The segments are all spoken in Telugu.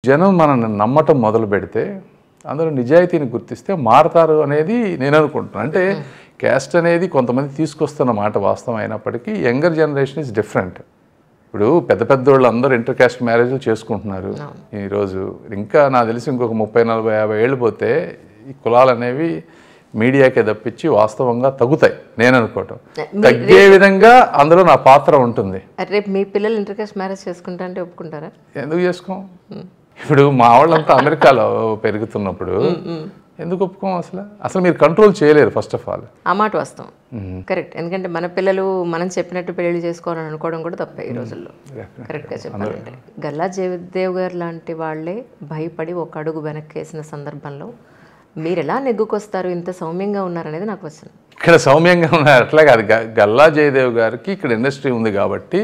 జనం మనల్ని నమ్మటం మొదలు పెడితే అందరూ నిజాయితీని గుర్తిస్తే మారతారు అనేది నేను అనుకుంటున్నాను. అంటే క్యాస్ట్ అనేది కొంతమంది తీసుకొస్తున్న మాట వాస్తవం అయినప్పటికీ యంగర్ జనరేషన్ ఈజ్ డిఫరెంట్. ఇప్పుడు పెద్ద పెద్దోళ్ళు అందరూ ఇంటర్ క్యాస్ట్ మ్యారేజ్లు చేసుకుంటున్నారు ఈరోజు. ఇంకా నాకు తెలిసి ఇంకొక 30, 40, 50 ఏళ్ళు పోతే ఈ కులాలు అనేవి మీడియాకే తప్పించి వాస్తవంగా తగ్గుతాయి నేను అనుకోవటం. తగ్గే విధంగా అందులో నా పాత్ర ఉంటుంది. రేపు మీ పిల్లలు ఇంటర్ క్యాస్ట్ మ్యారేజ్ చేసుకుంటా అంటే ఒప్పుకుంటారా? ఎందుకు చేసుకోం? ఇప్పుడు మా వాళ్ళంతా అమెరికాలో పెరుగుతున్నప్పుడు ఎందుకు ఒప్పుకోం? అసలు మీరు కంట్రోల్ చేయలేరు ఫస్ట్ ఆఫ్ ఆల్. ఆ మాట వాస్తవం, కరెక్ట్. ఎందుకంటే మన పిల్లలు మనం చెప్పినట్టు పెళ్లి చేసుకోవాలని అనుకోవడం కూడా తప్పే ఈ రోజుల్లో, కరెక్ట్గా చెప్పాలంటే. గల్లా జయదేవ్ గారు లాంటి వాళ్ళే భయపడి ఒక అడుగు వెనక్కి వేసిన సందర్భంలో మీరు ఎలా నెగ్గుకొస్తారు? ఇంత సౌమ్యంగా ఉన్నారనేది నాకు వచ్చింది. ఇక్కడ సౌమ్యంగా ఉన్నారు అట్లా కాదు. గల్లా జయదేవ్ గారికి ఇక్కడ ఇండస్ట్రీ ఉంది కాబట్టి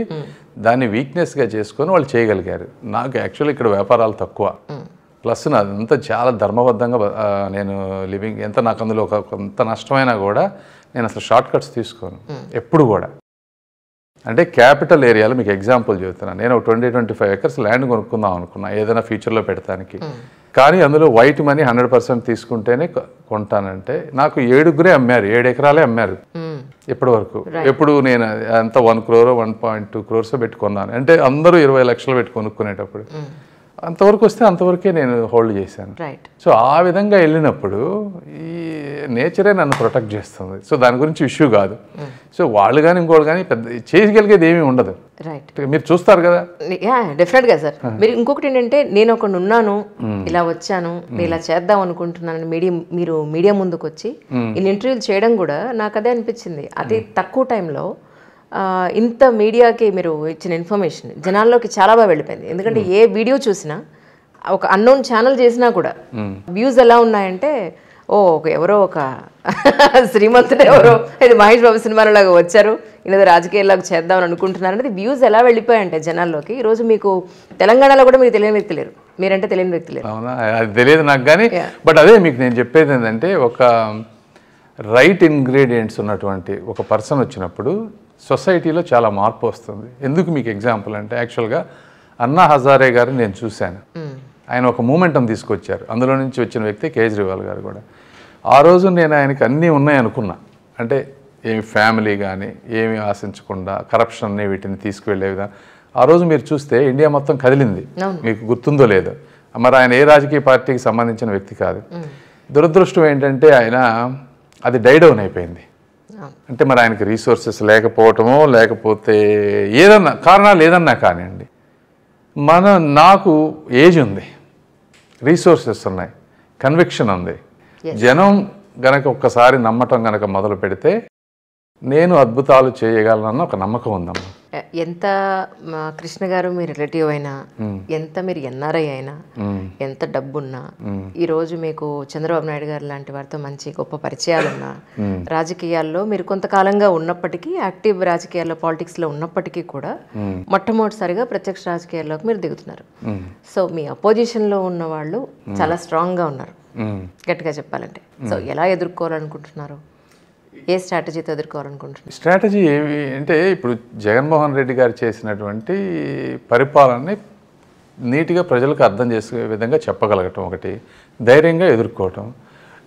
దాన్ని వీక్నెస్గా చేసుకొని వాళ్ళు చేయగలిగారు. నాకు యాక్చువల్లీ ఇక్కడ వ్యాపారాలు తక్కువ, ప్లస్ నాదంతా చాలా ధర్మబద్ధంగా నేను లివింగ్. ఎంత నాకు అందులో కొంత నష్టమైనా కూడా నేను అసలు షార్ట్ కట్స్ తీసుకోను ఎప్పుడు కూడా. అంటే క్యాపిటల్ ఏరియాలో మీకు ఎగ్జాంపుల్ చెబుతున్నాను. నేను 20-25 ఎకర్స్ ల్యాండ్ కొనుక్కుందాం అనుకున్నా ఏదైనా ఫ్యూచర్లో పెడతానికి. కానీ అందులో వైట్ మనీ 100% తీసుకుంటేనే కొంటానంటే నాకు 7 అమ్మారు, 7 ఎకరాలే అమ్మారు ఇప్పటి వరకు. ఎప్పుడు నేను అంత 1 crore 1.2 crores పెట్టుకున్నాను. అంటే అందరూ 20 లక్షలు పెట్టి కొనుక్కునేటప్పుడు అంతవరకు వస్తే అంతవరకే నేను హోల్డ్ చేశాను. సో ఆ విధంగా వెళ్ళినప్పుడు ఈ నేచరే నన్ను ప్రొటెక్ట్ చేస్తుంది. సో దాని గురించి ఇష్యూ కాదు. సో వాళ్ళు కానీ ఇంకోళ్ళు కానీ పెద్ద చేయగలిగేది ఏమీ ఉండదు. మీరు చూస్తారు కదా. డెఫినెట్గా సార్. మీరు ఇంకొకటి ఏంటంటే నేను ఒకటి ఉన్నాను, ఇలా వచ్చాను, నేను ఇలా చేద్దాం అనుకుంటున్నాను, మీరు మీడియా ముందుకు వచ్చి ఇన్ని ఇంటర్వ్యూలు చేయడం కూడా నాకు అదే అనిపించింది. అతి తక్కువ టైంలో ఇంత మీడియాకి మీరు ఇచ్చిన ఇన్ఫర్మేషన్ జనాల్లోకి చాలా బాగా వెళ్ళిపోయింది. ఎందుకంటే ఏ వీడియో చూసినా ఒక అన్నోన్ ఛానల్ చేసినా కూడా వ్యూస్ ఎలా ఉన్నాయంటే ఎవరో ఒక శ్రీమంతుడు ఎవరో ఇది మహేష్ బాబు సినిమాలలాగా వచ్చారు, ఇలా రాజకీయాల్లాగా చేద్దామని అనుకుంటున్నారు అనేది వ్యూస్ ఎలా వెళ్ళిపోయాయంటే జనాల్లోకి. ఈరోజు మీకు తెలంగాణలో కూడా మీకు తెలియని వ్యక్తి లేరు, మీరంటే తెలియని వ్యక్తి లేరు. అవునా? అది తెలియదు నాకు. కానీ బట్ అదే మీకు నేను చెప్పేది ఏంటంటే ఒక రైట్ ఇంగ్రీడియంట్స్ ఉన్నటువంటి ఒక పర్సన్ వచ్చినప్పుడు సొసైటీలో చాలా మార్పు వస్తుంది. ఎందుకు మీకు ఎగ్జాంపుల్ అంటే యాక్చువల్గా అన్నా హజారే గారు నేను చూశాను. ఆయన ఒక మూమెంటం తీసుకొచ్చారు. అందులో నుంచి వచ్చిన వ్యక్తి కేజ్రీవాల్ గారు కూడా. ఆ రోజు నేను ఆయనకి అన్నీ ఉన్నాయి అనుకున్నా. అంటే ఏమి ఫ్యామిలీ కానీ ఏమి ఆశించకుండా కరప్షన్ని వీటిని తీసుకువెళ్ళే విధంగా. ఆ రోజు మీరు చూస్తే ఇండియా మొత్తం కదిలింది. మీకు గుర్తుందో లేదో. మరి ఆయన ఏ రాజకీయ పార్టీకి సంబంధించిన వ్యక్తి కాదు. దురదృష్టం ఏంటంటే ఆయన అది డైడౌన్ అయిపోయింది. అంటే మరి ఆయనకి రీసోర్సెస్ లేకపోవటమో లేకపోతే ఏదన్నా కారణాలు ఏదన్నా కానివ్వండి. నాకు ఏజ్ ఉంది, రీసోర్సెస్ ఉన్నాయి, కన్విక్షన్ ఉంది. జనం గనక ఒక్కసారి నమ్మటం గనక మొదలు పెడితే నేను అద్భుతాలు చేయగలనన్న ఒక నమ్మకం ఉందమ్మా. ఎంత కృష్ణ గారు మీ రిలేటివ్ అయినా, ఎంత మీరు ఎన్ఆర్ఐ అయినా, ఎంత డబ్బున్నా, ఈరోజు మీకు చంద్రబాబు నాయుడు గారు లాంటి వారితో మంచి గొప్ప పరిచయాలున్నా, రాజకీయాల్లో మీరు కొంతకాలంగా ఉన్నప్పటికీ, యాక్టివ్ రాజకీయాల్లో పాలిటిక్స్లో ఉన్నప్పటికీ కూడా మొట్టమొదటిసారిగా ప్రత్యక్ష రాజకీయాల్లోకి మీరు దిగుతున్నారు. సో మీ అపోజిషన్లో ఉన్న వాళ్ళు చాలా స్ట్రాంగ్గా ఉన్నారు గట్టిగా చెప్పాలంటే. సో ఎలా ఎదుర్కోవాలనుకుంటున్నారు? ఏ స్ట్రాటజీతో ఎదుర్కోవాలనుకుంటున్నారు? స్ట్రాటజీ ఏమి అంటే ఇప్పుడు జగన్మోహన్ రెడ్డి గారు చేసినటువంటి పరిపాలనని నీట్గా ప్రజలకు అర్థం చేసే విధంగా చెప్పగలగటం ఒకటి, ధైర్యంగా ఎదుర్కోవటం.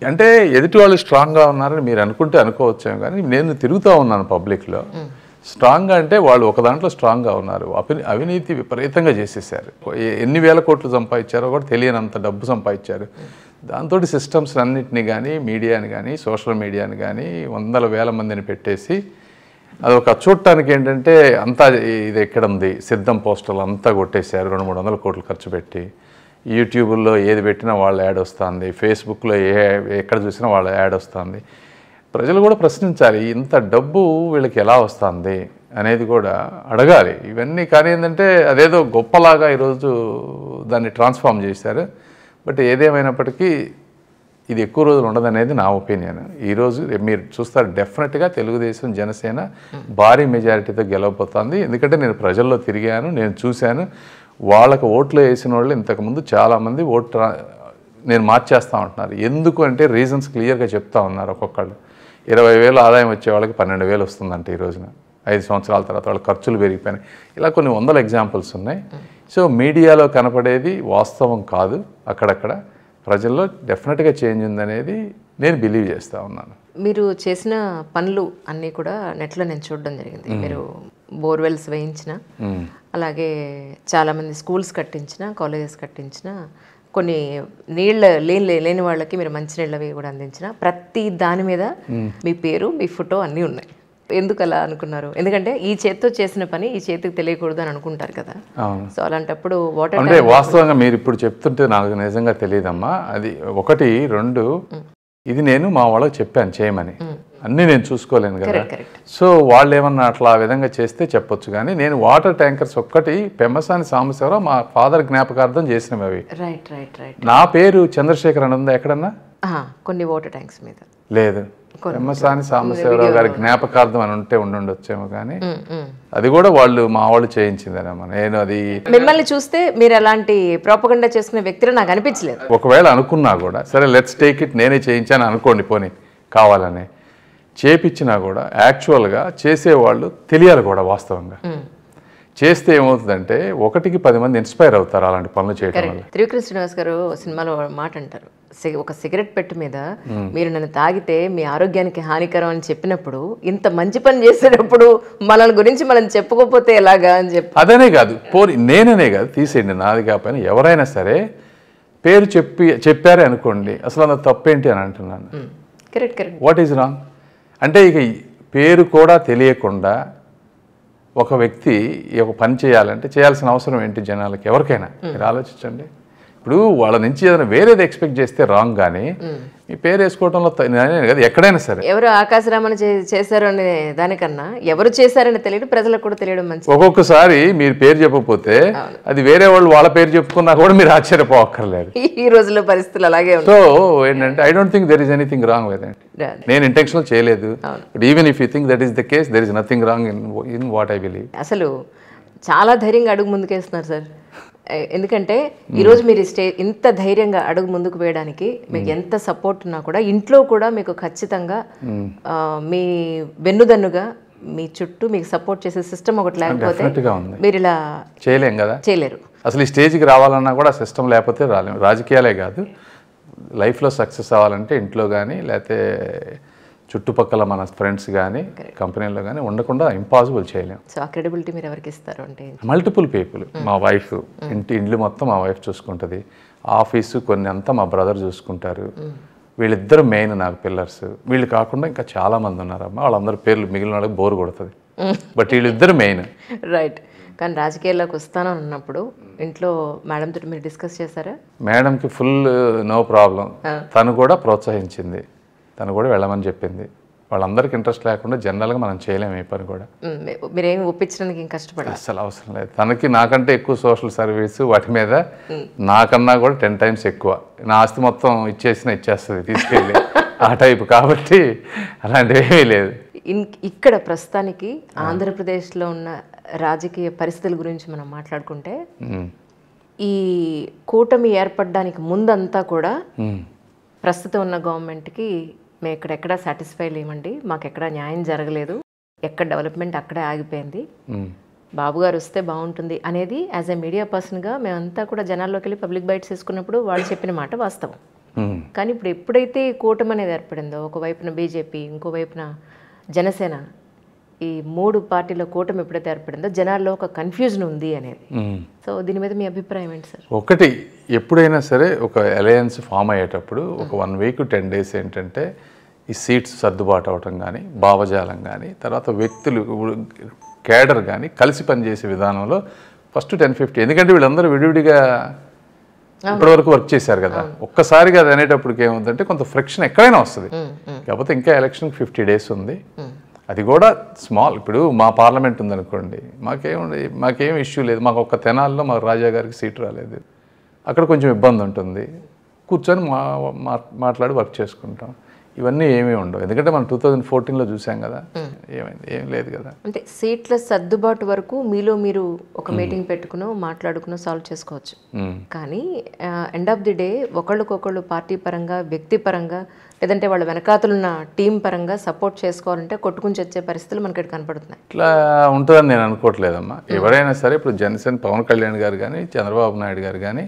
అంటే ఎదుటి వాళ్ళు స్ట్రాంగ్గా ఉన్నారని మీరు అనుకుంటే అనుకోవచ్చాము, కానీ నేను తిరుగుతూ ఉన్నాను పబ్లిక్లో. స్ట్రాంగ్గా అంటే వాళ్ళు ఒక దాంట్లో స్ట్రాంగ్గా ఉన్నారు. అవినీతి విపరీతంగా చేసేసారు. ఎన్ని వేల కోట్లు సంపాదించారో కూడా తెలియనంత డబ్బు సంపాదించారు. దాంతో సిస్టమ్స్ అన్నింటినీ కానీ మీడియాని కానీ సోషల్ మీడియాని కానీ 100,000 మందిని పెట్టేసి అదొక చూడటానికి ఏంటంటే అంతా ఇది ఎక్కడ ఉంది సిద్ధం పోస్టర్లు అంతా కొట్టేశారు. 200-300 కోట్లు ఖర్చు పెట్టి యూట్యూబ్లో ఏది పెట్టినా వాళ్ళ యాడ్ వస్తుంది, ఫేస్బుక్లో ఎక్కడ చూసినా వాళ్ళ యాడ్ వస్తుంది. ప్రజలు కూడా ప్రశ్నించాలి, ఇంత డబ్బు వీళ్ళకి ఎలా వస్తుంది అనేది కూడా అడగాలి. ఇవన్నీ కానీ ఏంటంటే అదేదో గొప్పలాగా ఈరోజు దాన్ని ట్రాన్స్ఫార్మ్ చేశారు. బట్ ఏదేమైనప్పటికీ ఇది ఎక్కువ రోజులు ఉండదనేది నా ఒపీనియన్. ఈరోజు మీరు చూస్తారు డెఫినెట్గా తెలుగుదేశం జనసేన భారీ మెజారిటీతో గెలవబోతుంది. ఎందుకంటే నేను ప్రజల్లో తిరిగాను, నేను చూశాను. వాళ్ళకు ఓట్లు వేసిన వాళ్ళు ఇంతకుముందు చాలామంది నేను మార్చేస్తూ ఉంటున్నారు. ఎందుకు అంటే రీజన్స్ క్లియర్గా చెప్తా ఉన్నారు. ఒక్కొక్కళ్ళు 20,000 ఆదాయం వచ్చే వాళ్ళకి 12,000 వస్తుందంటే ఈ రోజున 5 సంవత్సరాల తర్వాత వాళ్ళ ఖర్చులు పెరిగిపోయినాయి. ఇలా కొన్ని 100 ఎగ్జాంపుల్స్ ఉన్నాయి. సో మీడియాలో కనపడేది వాస్తవం కాదు. అక్కడక్కడ ప్రజల్లో డెఫినెట్గా చేంజ్ ఉందనేది నేను బిలీవ్ చేస్తూ ఉన్నాను. మీరు చేసిన పనులు అన్నీ కూడా నెట్లో నేను చూడడం జరిగింది. మీరు బోర్వెల్స్ వేయించిన, అలాగే చాలామంది స్కూల్స్ కట్టించిన, కాలేజెస్ కట్టించిన, కొన్ని లేని వాళ్ళకి మీరు మంచినీళ్ళవి కూడా అందించిన, ప్రతి దాని మీద మీ పేరు, మీ ఫోటో అన్నీ ఉన్నాయి. ఎందుకు అలా అనుకున్నారు? ఎందుకంటే ఈ చేతితో చేసిన పని ఈ చేతికి తెలియకూడదు అని అనుకుంటారు కదా. సో అలాంటప్పుడు వాటర్ అంటే వాస్తవంగా మీరు ఇప్పుడు చెప్తుంటే నాకు నిజంగా తెలియదమ్మా. అది 1, 2 ఇది నేను మా వాళ్ళకి చెప్పాను చేయమని. అన్నీ నేను చూసుకోలేను కదా. సో వాళ్ళు ఏమన్నా అట్లా ఆ విధంగా చేస్తే చెప్పొచ్చు. కానీ నేను వాటర్ ట్యాంకర్స్ ఒక్కటి పెమ్మసాని సాంబశివరావు మా ఫాదర్ జ్ఞాపకార్థం చేసినవి అవి. నా పేరు చంద్రశేఖర్ అని ఉందా ఎక్కడన్నా? కొన్ని వాటర్ ట్యాంక్స్ మీద లేదు. పెమ్మసాని సాంబశివరావు గారి జ్ఞాపకార్థం అని ఉండొచ్చేమో. కానీ అది కూడా మా వాళ్ళు చేయించిందనమ్మా. నేను అది మిమ్మల్ని చూస్తే మీరు అలాంటి ప్రోపగండా చేసుకునే వ్యక్తిలో నాకు అనిపించలేదు. ఒకవేళ అనుకున్నా కూడా సరే లెట్స్ టేక్ ఇట్, నేనే చేయించాను అనుకోండి, పోనీ కావాలని చేపించినా కూడా యాక్చువల్గా చేసేవాళ్ళు తెలియాలి కూడా. వాస్తవంగా చేస్తే ఏమవుతుందంటే 1కి 10 మంది ఇన్స్పైర్ అవుతారు అలాంటి పనులు చేయడం వల్ల. త్రివిక్రమ్ శ్రీనివాస్ గారు సినిమాలో మాట అంటారు, ఒక సిగరెట్ పెట్టు మీద మీరు నన్ను తాగితే మీ ఆరోగ్యానికి హానికరం అని చెప్పినప్పుడు, ఇంత మంచి పని చేసేటప్పుడు మన గురించి మనం చెప్పుకోకపోతే ఎలాగా అని చెప్పి. అదనే కాదు, నేననే కాదు, తీసేయండి, నాది కాకపోయినా ఎవరైనా సరే పేరు చెప్పారే అనుకోండి, అసలు అంత తప్పేంటి అని అంటున్నాను. వాట్ ఈజ్ రాంగ్ అంటే, ఇక పేరు కూడా తెలియకుండా ఒక వ్యక్తి ఒక పని చేయాలంటే చేయాల్సిన అవసరం ఏంటి జనాలకి? ఎవరికైనా మీరు ఆలోచించండి. ఇప్పుడు వాళ్ళ నుంచి ఏదైనా వేరేది ఎక్స్పెక్ట్ చేస్తే రాంగ్. కానీ మీ పేరు వేసుకోవడంలో కదా ఎక్కడైనా సరే. ఎవరు ఆకాశరామని చేశారు అనే దానికన్నా ఎవరు చేశారని తెలియదు, ప్రజలకు కూడా తెలియడం మంచిది. ఒక్కొక్కసారి మీరు పేరు చెప్పకపోతే అది వేరే వాళ్ళు వాళ్ళ పేరు చెప్పుకున్నా కూడా మీరు ఆశ్చర్యపోక్కర్లేదు. ఈ రోజుల్లో పరిస్థితులు అలాగే ఉన్నాయి. సో ఏంటంటే I don't think there is anything wrong with it. నేను ఇంటెన్షనల్ చేయలేదు. But even if you think that is the case, there is nothing wrong in what I believe. అసలు చాలా ధైర్యంగా అడుగు ముందుకేస్తున్నారు సార్. ఎందుకంటే ఈరోజు మీరు ఇంత ధైర్యంగా అడుగు ముందుకు వేయడానికి మీకు ఎంత సపోర్ట్ ఉన్నా కూడా ఇంట్లో కూడా మీకు ఖచ్చితంగా మీ వెన్నుదన్నుగా మీ చుట్టూ మీకు సపోర్ట్ చేసే సిస్టమ్ ఒకటి లేకపోతే మీరు ఇలా చేయలేం కదా, చేయలేరు. అసలు ఈ స్టేజ్కి రావాలన్నా కూడా సిస్టమ్ లేకపోతే రాలేము. రాజకీయాలే కాదు, లైఫ్లో సక్సెస్ అవ్వాలంటే ఇంట్లో కానీ లేకపోతే చుట్టుపక్కల మన ఫ్రెండ్స్ కానీ కంపెనీలో కానీ ఉండకుండా ఇంపాసిబుల్ చేయలేము. సో ఆ క్రెడిబిలిటీ మీరు ఎవరికి ఇస్తారు అంటే? Multiple people. మా వైఫ్ ఇల్లు మొత్తం మా వైఫ్ చూసుకుంటుంది, ఆఫీసు కొన్ని అంతా మా బ్రదర్ చూసుకుంటారు. వీళ్ళిద్దరు మెయిన్ నాకు పిల్లర్స్. వీళ్ళు కాకుండా ఇంకా చాలామంది ఉన్నారమ్మా, వాళ్ళందరూ పేర్లు మిగిలిన వాళ్ళకి బోర్ కొడుతుంది. బట్ వీళ్ళిద్దరు మెయిన్. రైట్. కానీ రాజకీయాల్లోకి వస్తాను అన్నప్పుడు ఇంట్లో మేడం తోటి మీరు డిస్కస్ చేశారా? మేడంకి ఫుల్ నో ప్రాబ్లం. తను కూడా ప్రోత్సహించింది, తను కూడా వెళ్ళమని చెప్పింది. వాళ్ళందరికీ ఇంట్రెస్ట్ లేకుండా జనరల్గా మనం చేయలేము ఈ పని కూడా. మీరేమి ఒప్పించడానికి ఏం కష్టపడాలి? అసలు అవసరం లేదు. తనకి నాకంటే ఎక్కువ సోషల్ సర్వీస్ వాటి మీద నాకన్నా కూడా 10 times ఎక్కువ. నా ఆస్తి మొత్తం ఇచ్చేస్తుంది తీసుకెళ్ళి ఆ టైపు. కాబట్టి అలాంటివి ఏమీ లేదు. ఇక్కడ ప్రస్తుతానికి ఆంధ్రప్రదేశ్లో ఉన్న రాజకీయ పరిస్థితుల గురించి మనం మాట్లాడుకుంటే, ఈ కూటమి ఏర్పడడానికి ముందంతా కూడా ప్రస్తుతం ఉన్న గవర్నమెంట్కి మేము ఎక్కడెక్కడ సాటిస్ఫై లేమండి, మాకు ఎక్కడ న్యాయం జరగలేదు, ఎక్కడ డెవలప్మెంట్ అక్కడే ఆగిపోయింది, బాబు గారు వస్తే బాగుంటుంది అనేది యాజ్ ఎ మీడియా పర్సన్గా మేమంతా కూడా జనాల్లోకి వెళ్ళి పబ్లిక్ బైట్స్ తీసుకున్నప్పుడు వాళ్ళు చెప్పిన మాట వాస్తవం. కానీ ఇప్పుడు ఎప్పుడైతే కూటమి అనేది ఏర్పడిందో, ఒకవైపున బీజేపీ, ఇంకోవైపున జనసేన, ఈ 3 పార్టీల కూటమి ఎప్పుడైతే ఏర్పడిందో జనాల్లో ఒక కన్ఫ్యూజన్ ఉంది అనేది. సో దీని మీద మీ అభిప్రాయం ఏంటి సార్? ఒకటి, ఎప్పుడైనా సరే ఒక అలయన్స్ ఫామ్ అయ్యేటప్పుడు ఒక 1 week 10 days ఏంటంటే ఈ సీట్స్ సర్దుబాటు అవటం కానీ, భావజాలం కానీ, తర్వాత వ్యక్తులు కేడర్ కానీ కలిసి పనిచేసే విధానంలో ఫస్ట్ 10-15, ఎందుకంటే వీళ్ళందరూ విడివిడిగా ఇప్పటివరకు వర్క్ చేశారు కదా. ఒక్కసారిగా అది అనేటప్పటికి ఏముందంటే కొంత ఫ్రిక్షన్ ఎక్కడైనా వస్తుంది. కాకపోతే ఇంకా ఎలక్షన్కి 50 days ఉంది. అది కూడా స్మాల్. ఇప్పుడు మా పార్లమెంట్ ఉందనుకోండి, మాకేం ఇష్యూ లేదు. మాకు ఒక్క తెనాల్లో మాకు రాజా గారికి సీటు రాలేదు, అక్కడ కొంచెం ఇబ్బంది ఉంటుంది, కూర్చొని మాట్లాడి వర్క్ చేసుకుంటాం. ఇవన్నీ ఏమీ ఉండవు. ఎందుకంటే మనం 2014లో చూసాం కదా, ఏమైంది, ఏం లేదు కదా. అంటే సీట్ల సర్దుబాటు వరకు మీలో మీరు ఒక మీటింగ్ పెట్టుకునో మాట్లాడుకునో సాల్వ్ చేసుకోవచ్చు. కానీ ఎండ్ ఆఫ్ ది డే ఒకళ్ళకొకళ్ళు పార్టీ పరంగా, వ్యక్తి పరంగా, లేదంటే వాళ్ళ వెనకాతలున్న టీం పరంగా సపోర్ట్ చేసుకోవాలంటే కొట్టుకుని చచ్చే పరిస్థితులు మనకి ఇక్కడ కనపడుతున్నాయి. ఇట్లా ఉంటుందని నేను అనుకోవట్లేదమ్మా. ఎవరైనా సరే ఇప్పుడు జనసేన పవన్ కళ్యాణ్ గారు కానీ, చంద్రబాబు నాయుడు గారు కానీ,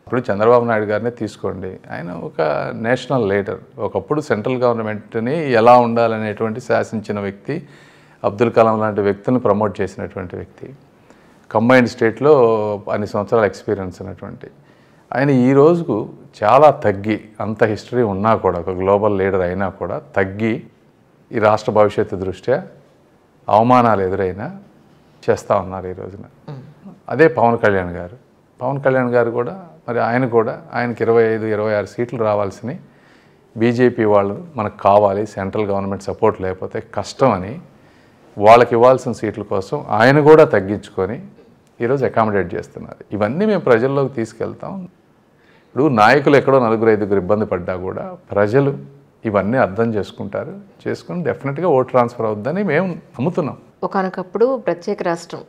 ఇప్పుడు చంద్రబాబు నాయుడు గారినే తీసుకోండి, ఆయన ఒక నేషనల్ లీడర్. ఒకప్పుడు సెంట్రల్ గవర్నమెంట్ని ఎలా ఉండాలనేటువంటి శాసించిన వ్యక్తి, అబ్దుల్ కలాం లాంటి వ్యక్తులను ప్రమోట్ చేసినటువంటి వ్యక్తి, కంబైన్డ్ స్టేట్లో అన్ని సంవత్సరాల ఎక్స్పీరియన్స్ ఉన్నటువంటి ఆయన ఈ రోజుకు చాలా తగ్గి, అంత హిస్టరీ ఉన్నా కూడా, ఒక గ్లోబల్ లీడర్ అయినా కూడా తగ్గి, ఈ రాష్ట్ర భవిష్యత్తు దృష్ట్యా అవమానాలు ఎదురైనా చేస్తూ ఉన్నారు ఈ రోజున. అదే పవన్ కళ్యాణ్ గారు. పవన్ కళ్యాణ్ గారు కూడా మరి ఆయనకి 25-26 సీట్లు రావాల్సినవి బీజేపీ వాళ్ళు మనకు కావాలి, సెంట్రల్ గవర్నమెంట్ సపోర్ట్ లేకపోతే కష్టం అని వాళ్ళకి ఇవ్వాల్సిన సీట్ల కోసం ఆయన కూడా తగ్గించుకొని ఈరోజు అకామిడేట్ చేస్తున్నారు. ఇవన్నీ మేము ప్రజల్లోకి తీసుకెళ్తాం. ఇప్పుడు నాయకులు ఎక్కడో 4-5 ఇబ్బంది పడ్డా కూడా ప్రజలు ఇవన్నీ అర్థం చేసుకుని డెఫినెట్గా ఓట్ ట్రాన్స్ఫర్ అవుద్దని మేము నమ్ముతున్నాం. ఒకనొకప్పుడు ప్రత్యేక రాష్ట్రం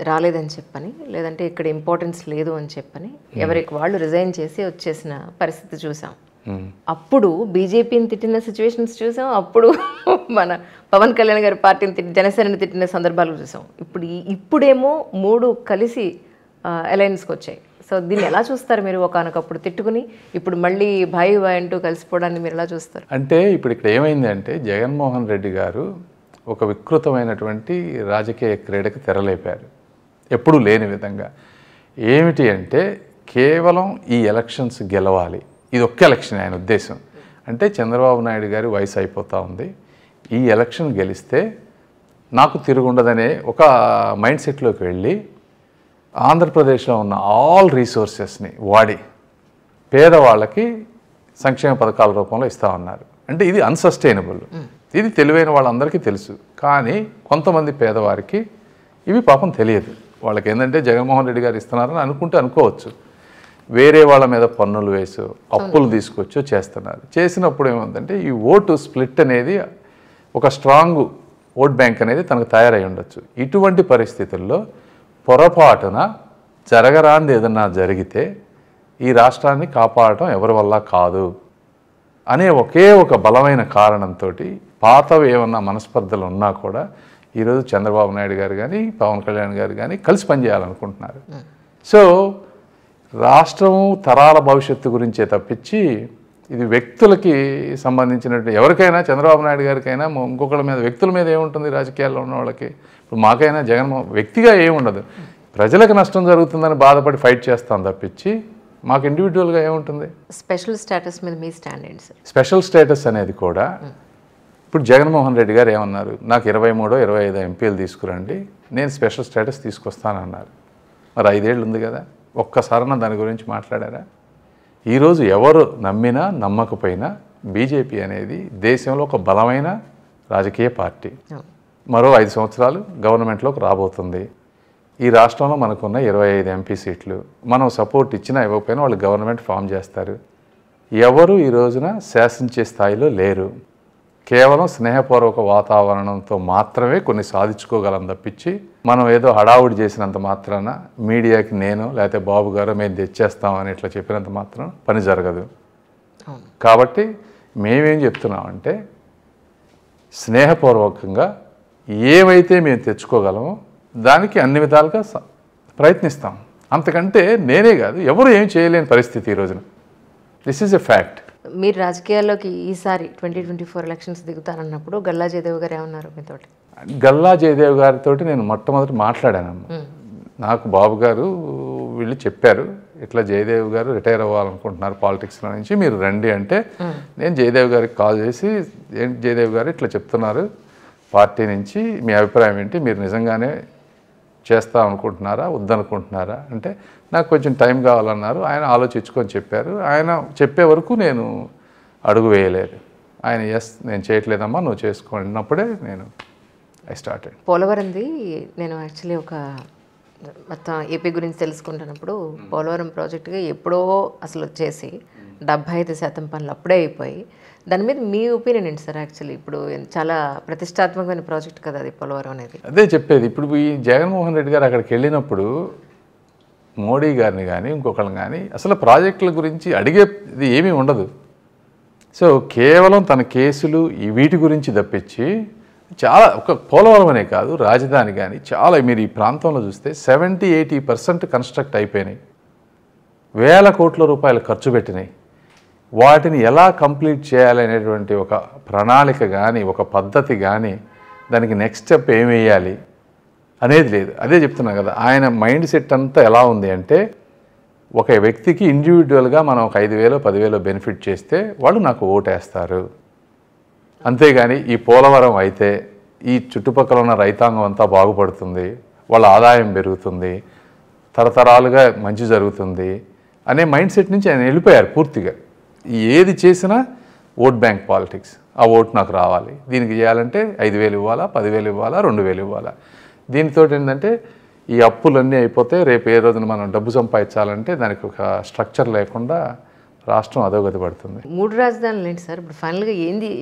రాలేదని చెప్పని, లేదంటే ఇక్కడ ఇంపార్టెన్స్ లేదు అని చెప్పని ఎవరికి వాళ్ళు రిజైన్ చేసి వచ్చేసిన పరిస్థితి చూసాం. అప్పుడు బీజేపీని తిట్టిన సిచ్యువేషన్స్ చూసాం, అప్పుడు మన పవన్ కళ్యాణ్ గారి పార్టీని జనసేనని తిట్టిన సందర్భాలు చూసాం. ఇప్పుడేమో 3 కలిసి అలయన్స్కి వచ్చాయి. సో దీన్ని ఎలా చూస్తారు మీరు? ఒకనొకప్పుడు తిట్టుకుని ఇప్పుడు మళ్ళీ భాయ్ అంటూ కలిసిపోవడాన్ని మీరు ఎలా చూస్తారు? అంటే ఇప్పుడు ఇక్కడ ఏమైంది అంటే, జగన్మోహన్ రెడ్డి గారు ఒక వికృతమైనటువంటి రాజకీయ క్రీడకి తెరలేపారు, ఎప్పుడూ లేని విధంగా. ఏమిటి అంటే కేవలం ఈ ఎలక్షన్స్ గెలవాలి, ఇది ఒక్క ఎలక్షన్ ఆయన ఉద్దేశం. అంటే చంద్రబాబు నాయుడు గారి వయసు అయిపోతూ ఉంది, ఈ ఎలక్షన్ గెలిస్తే నాకు తిరుగుండదనే ఒక మైండ్ సెట్లోకి వెళ్ళి ఆంధ్రప్రదేశ్లో ఉన్న ఆల్ రీసోర్సెస్ని వాడి పేదవాళ్ళకి సంక్షేమ పథకాల రూపంలో ఇస్తూ ఉన్నారు. అంటే ఇది అన్సస్టైనబుల్, ఇది తెలివైన వాళ్ళందరికీ తెలుసు. కానీ కొంతమంది పేదవారికి ఇవి పాపం తెలియదు. వాళ్ళకి ఏంటంటే జగన్మోహన్ రెడ్డి గారు ఇస్తున్నారని అనుకోవచ్చు. వేరే వాళ్ళ మీద పన్నులు వేసో అప్పులు తీసుకొచ్చో చేస్తున్నారు. చేసినప్పుడు ఏముందంటే ఈ ఓటు స్ప్లిట్ అనేది, ఒక స్ట్రాంగ్ ఓట్ బ్యాంక్ అనేది తనకు తయారై ఉండొచ్చు. ఇటువంటి పరిస్థితుల్లో పొరపాటున జరగరాంది ఏదన్నా జరిగితే ఈ రాష్ట్రాన్ని కాపాడటం ఎవరి వల్ల కాదు అనే ఒక బలమైన కారణంతో పాతవి ఏమన్నా మనస్పర్ధలు ఉన్నా కూడా ఈరోజు చంద్రబాబు నాయుడు గారు కానీ, పవన్ కళ్యాణ్ గారు కానీ కలిసి పనిచేయాలనుకుంటున్నారు. సో రాష్ట్రం తరాల భవిష్యత్తు గురించే తప్పించి ఇది వ్యక్తులకి సంబంధించినట్టు ఎవరికైనా, చంద్రబాబు నాయుడు గారికైనా ఇంకొకళ్ళ మీద, వ్యక్తుల మీద ఏముంటుంది రాజకీయాల్లో ఉన్న వాళ్ళకి? ఇప్పుడు మాకైనా జగన్మోహన్ వ్యక్తిగా ఏముండదు, ప్రజలకు నష్టం జరుగుతుందని బాధపడి ఫైట్ చేస్తాం తప్పించి మాకు ఇండివిజువల్గా ఏముంటుంది? స్పెషల్ స్టేటస్ మీద మీ స్టాండ్ ఏంటి సార్? స్పెషల్ స్టేటస్ అనేది కూడా ఇప్పుడు జగన్మోహన్ రెడ్డి గారు ఏమన్నారు, నాకు 23-25 ఎంపీలు తీసుకురండి, నేను స్పెషల్ స్టేటస్ తీసుకొస్తానన్నారు. మరి 5 ఏళ్ళు ఉంది కదా, ఒక్కసారన్నా దాని గురించి మాట్లాడారా? ఈరోజు ఎవరు నమ్మినా నమ్మకపోయినా బీజేపీ అనేది దేశంలో ఒక బలమైన రాజకీయ పార్టీ. మరో 5 సంవత్సరాలు గవర్నమెంట్లోకి రాబోతుంది. ఈ రాష్ట్రంలో మనకున్న 25 ఎంపీ సీట్లు, మనం సపోర్ట్ ఇచ్చినా ఇవ్వకపోయినా వాళ్ళు గవర్నమెంట్ ఫామ్ చేస్తారు. ఎవరు ఈ రోజున శాసించే స్థాయిలో లేరు. కేవలం స్నేహపూర్వక వాతావరణంతో మాత్రమే కొన్ని సాధించుకోగలం తప్పించి మనం ఏదో హడావుడి చేసినంత మాత్రాన, మీడియాకి నేను లేకపోతే బాబు గారు మేము తెచ్చేస్తామని ఇట్లా చెప్పినంత మాత్రం పని జరగదు. కాబట్టి మేమేం చెప్తున్నామంటే స్నేహపూర్వకంగా ఏమైతే మేము తెచ్చుకోగలమో దానికి అన్ని విధాలుగా ప్రయత్నిస్తాం. అంతకంటే నేనే కాదు, ఎవరు ఏం చేయలేని పరిస్థితి ఈ రోజున. This is a fact. మీరు రాజకీయాల్లోకి ఈసారి 2024 ఎలక్షన్స్ దిగుతానన్నప్పుడు గల్లా జయదేవ్ గారు ఏమన్నారు మీతోటి? గల్లా జయదేవ్ గారితో నేను మొట్టమొదటి మాట్లాడానమ్మా. నాకు బాబు గారు వీళ్ళు చెప్పారు, ఇట్లా జయదేవ్ గారు రిటైర్ అవ్వాలనుకుంటున్నారు పాలిటిక్స్లో నుంచి, మీరు రండి అంటే నేను జయదేవ్ గారికి కాల్ చేసి, ఏంటి జయదేవ్ గారు ఇట్లా చెప్తున్నారు పార్టీ నుంచి, మీ అభిప్రాయం ఏంటి, మీరు నిజంగానే చేస్తా అనుకుంటున్నారా వద్దనుకుంటున్నారా అంటే, నాకు కొంచెం టైం కావాలన్నారు. ఆయన ఆలోచించుకొని చెప్పారు. ఆయన చెప్పే వరకు నేను అడుగు వేయలేదు. ఆయన ఎస్ నేను చేయట్లేదమ్మా నువ్వు చేసుకున్నప్పుడే నేను ఐ స్టార్టెడ్. పోలవరంది నేను యాక్చువల్లీ ఒక మొత్తం ఏపీ గురించి తెలుసుకుంటున్నప్పుడు పోలవరం ప్రాజెక్టుగా ఎప్పుడో అసలు చేసి 75% పనులు అప్పుడే అయిపోయి. దాని మీద మీ ఒపీనియన్ ఏంటి సార్? యాక్చువల్లీ ఇప్పుడు చాలా ప్రతిష్టాత్మకమైన ప్రాజెక్ట్ కదా అది పోలవరం అనేది. అదే చెప్పేది. ఇప్పుడు ఈ జగన్మోహన్ రెడ్డి గారు అక్కడికి వెళ్ళినప్పుడు మోడీ గారిని కానీ ఇంకొకళ్ళని కానీ అసలు ప్రాజెక్టుల గురించి అడిగేది ఏమీ ఉండదు. సో కేవలం తన కేసులు వీటి గురించి తప్పించి చాలా ఒక పోలవరం అనే కాదు, రాజధాని కానీ చాలా మీరు ఈ ప్రాంతంలో చూస్తే 70-80% కన్స్ట్రక్ట్ అయిపోయినాయి. వేల కోట్ల రూపాయలు ఖర్చు పెట్టినాయి. వాటిని ఎలా కంప్లీట్ చేయాలనేటువంటి ఒక ప్రణాళిక కానీ ఒక పద్ధతి కానీ దానికి నెక్స్ట్ స్టెప్ ఏం వేయాలి అనేది లేదు. అదే చెప్తున్నా కదా, ఆయన మైండ్ సెట్ అంతా ఎలా ఉంది అంటే ఒక వ్యక్తికి ఇండివిజువల్గా మనం ఒక 5,000-10,000 బెనిఫిట్ చేస్తే వాళ్ళు నాకు ఓటేస్తారు. అంతేగాని ఈ పోలవరం అయితే ఈ చుట్టుపక్కల ఉన్న రైతాంగం అంతా బాగుపడుతుంది, వాళ్ళ ఆదాయం పెరుగుతుంది, తరతరాలుగా మంచి జరుగుతుంది అనే మైండ్ సెట్ నుంచి ఆయన వెళ్ళిపోయారు పూర్తిగా. ఏది చేసినా ఓట్ బ్యాంక్ పాలిటిక్స్. ఆ ఓటు నాకు రావాలి, దీనికి చేయాలంటే 5,000 ఇవ్వాలా, 10,000 ఇవ్వాలా, 2,000 ఇవ్వాలా. దీనితో ఏంటంటే ఈ అప్పులన్నీ అయిపోతే రేపు ఏ రోజున మనం డబ్బు సంపాదించాలంటే దానికి ఒక స్ట్రక్చర్ లేకుండా రాష్ట్రం అధోగతి పడుతుంది. 3 రాజధానులు ఏంటి సార్? ఇప్పుడు ఫైనల్గా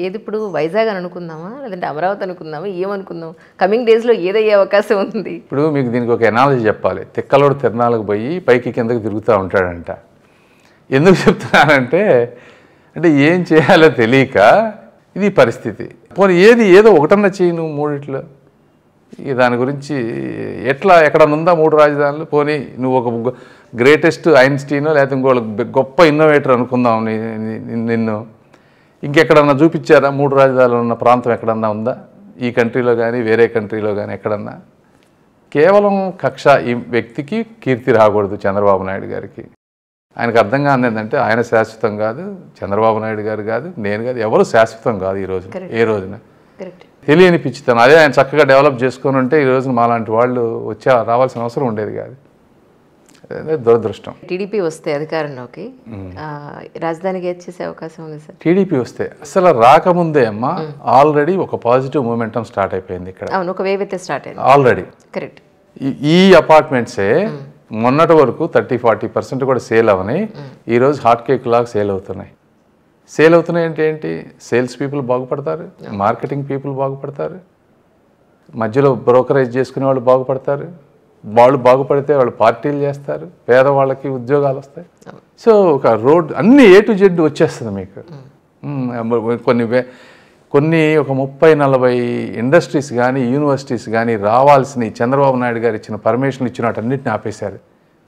ఏది ఇప్పుడు వైజాగ్ అని అనుకుందామా, లేదంటే అమరావతి అనుకుందామా, ఏమనుకుందాం? కమింగ్ డేస్లో ఏదయ్యే అవకాశం ఉంది? ఇప్పుడు మీకు దీనికి ఒక ఎనాలజీ చెప్పాలి. తిక్కలోడు తిరణాలకు పోయి పైకి కిందకి తిరుగుతూ ఉంటాడంట. ఎందుకు చెప్తున్నానంటే అంటే ఏం చేయాలో తెలియక ఇది పరిస్థితి. పోనీ ఏదో ఒకటన్నా చేయి నువ్వు మూడిట్లో. దాని గురించి ఎక్కడన్నా ఉందా 3 రాజధానులు? పోనీ నువ్వు ఒక గ్రేటెస్ట్ ఐన్స్టీనో లేకపోతే ఇంకో గొప్ప ఇన్నోవేటర్ అనుకుందాం నిన్ను. ఇంకెక్కడన్నా చూపించారా 3 రాజధానులు ఉన్న ప్రాంతం ఎక్కడన్నా ఉందా? ఈ కంట్రీలో కానీ వేరే కంట్రీలో కానీ ఎక్కడన్నా? కేవలం కక్ష. ఈ వ్యక్తికి కీర్తి రాకూడదు చంద్రబాబు నాయుడు గారికి. ఆయనకు అర్థం కాదు ఏంటంటే ఆయన శాశ్వతం కాదు, చంద్రబాబు నాయుడు గారు కాదు, నేను కాదు, ఎవరు శాశ్వతం కాదు ఈ రోజు. ఏ రోజున తెలియని పిచ్చితనం. అదే ఆయన చక్కగా డెవలప్ చేసుకొని ఉంటే ఈ రోజున మాలాంటి వాళ్ళు రావాల్సిన అవసరం ఉండేది కాదు. దురదృష్టం. టీడీపీ వస్తే అధికారంలోకి రాజధానికి ఏది చేసే అవకాశం ఉంది సార్? టీడీపీ వస్తే అసలు రాకముందే అమ్మా ఆల్రెడీ ఒక పాజిటివ్ మూమెంటం స్టార్ట్ అయిపోయింది ఇక్కడ. అవును, ఒక వేవ్ అయితే స్టార్ట్ అయింది ఆల్రెడీ. కరెక్ట్. ఈ అపార్ట్మెంట్సే మొన్నటి వరకు 30-40% కూడా సేల్ అవని ఈరోజు హాట్ కేక్ లాగా సేల్ అవుతున్నాయి. సేల్ అవుతున్నాయి అంటే ఏంటి? సేల్స్ పీపుల్ బాగుపడతారు, మార్కెటింగ్ పీపుల్ బాగుపడతారు, మధ్యలో బ్రోకరేజ్ చేసుకునే వాళ్ళు బాగుపడతారు. వాళ్ళు బాగుపడితే వాళ్ళు పార్టీలు చేస్తారు, పేదవాళ్ళకి ఉద్యోగాలు వస్తాయి. సో ఒక రోడ్ అన్ని A to Z వచ్చేస్తుంది మీకు. కొన్ని ఒక 30-40 ఇండస్ట్రీస్ కానీ యూనివర్సిటీస్ కానీ రావాల్సిన చంద్రబాబు నాయుడు గారు ఇచ్చిన పర్మిషన్లు ఇచ్చిన వాటన్నిటిని ఆపేశారు.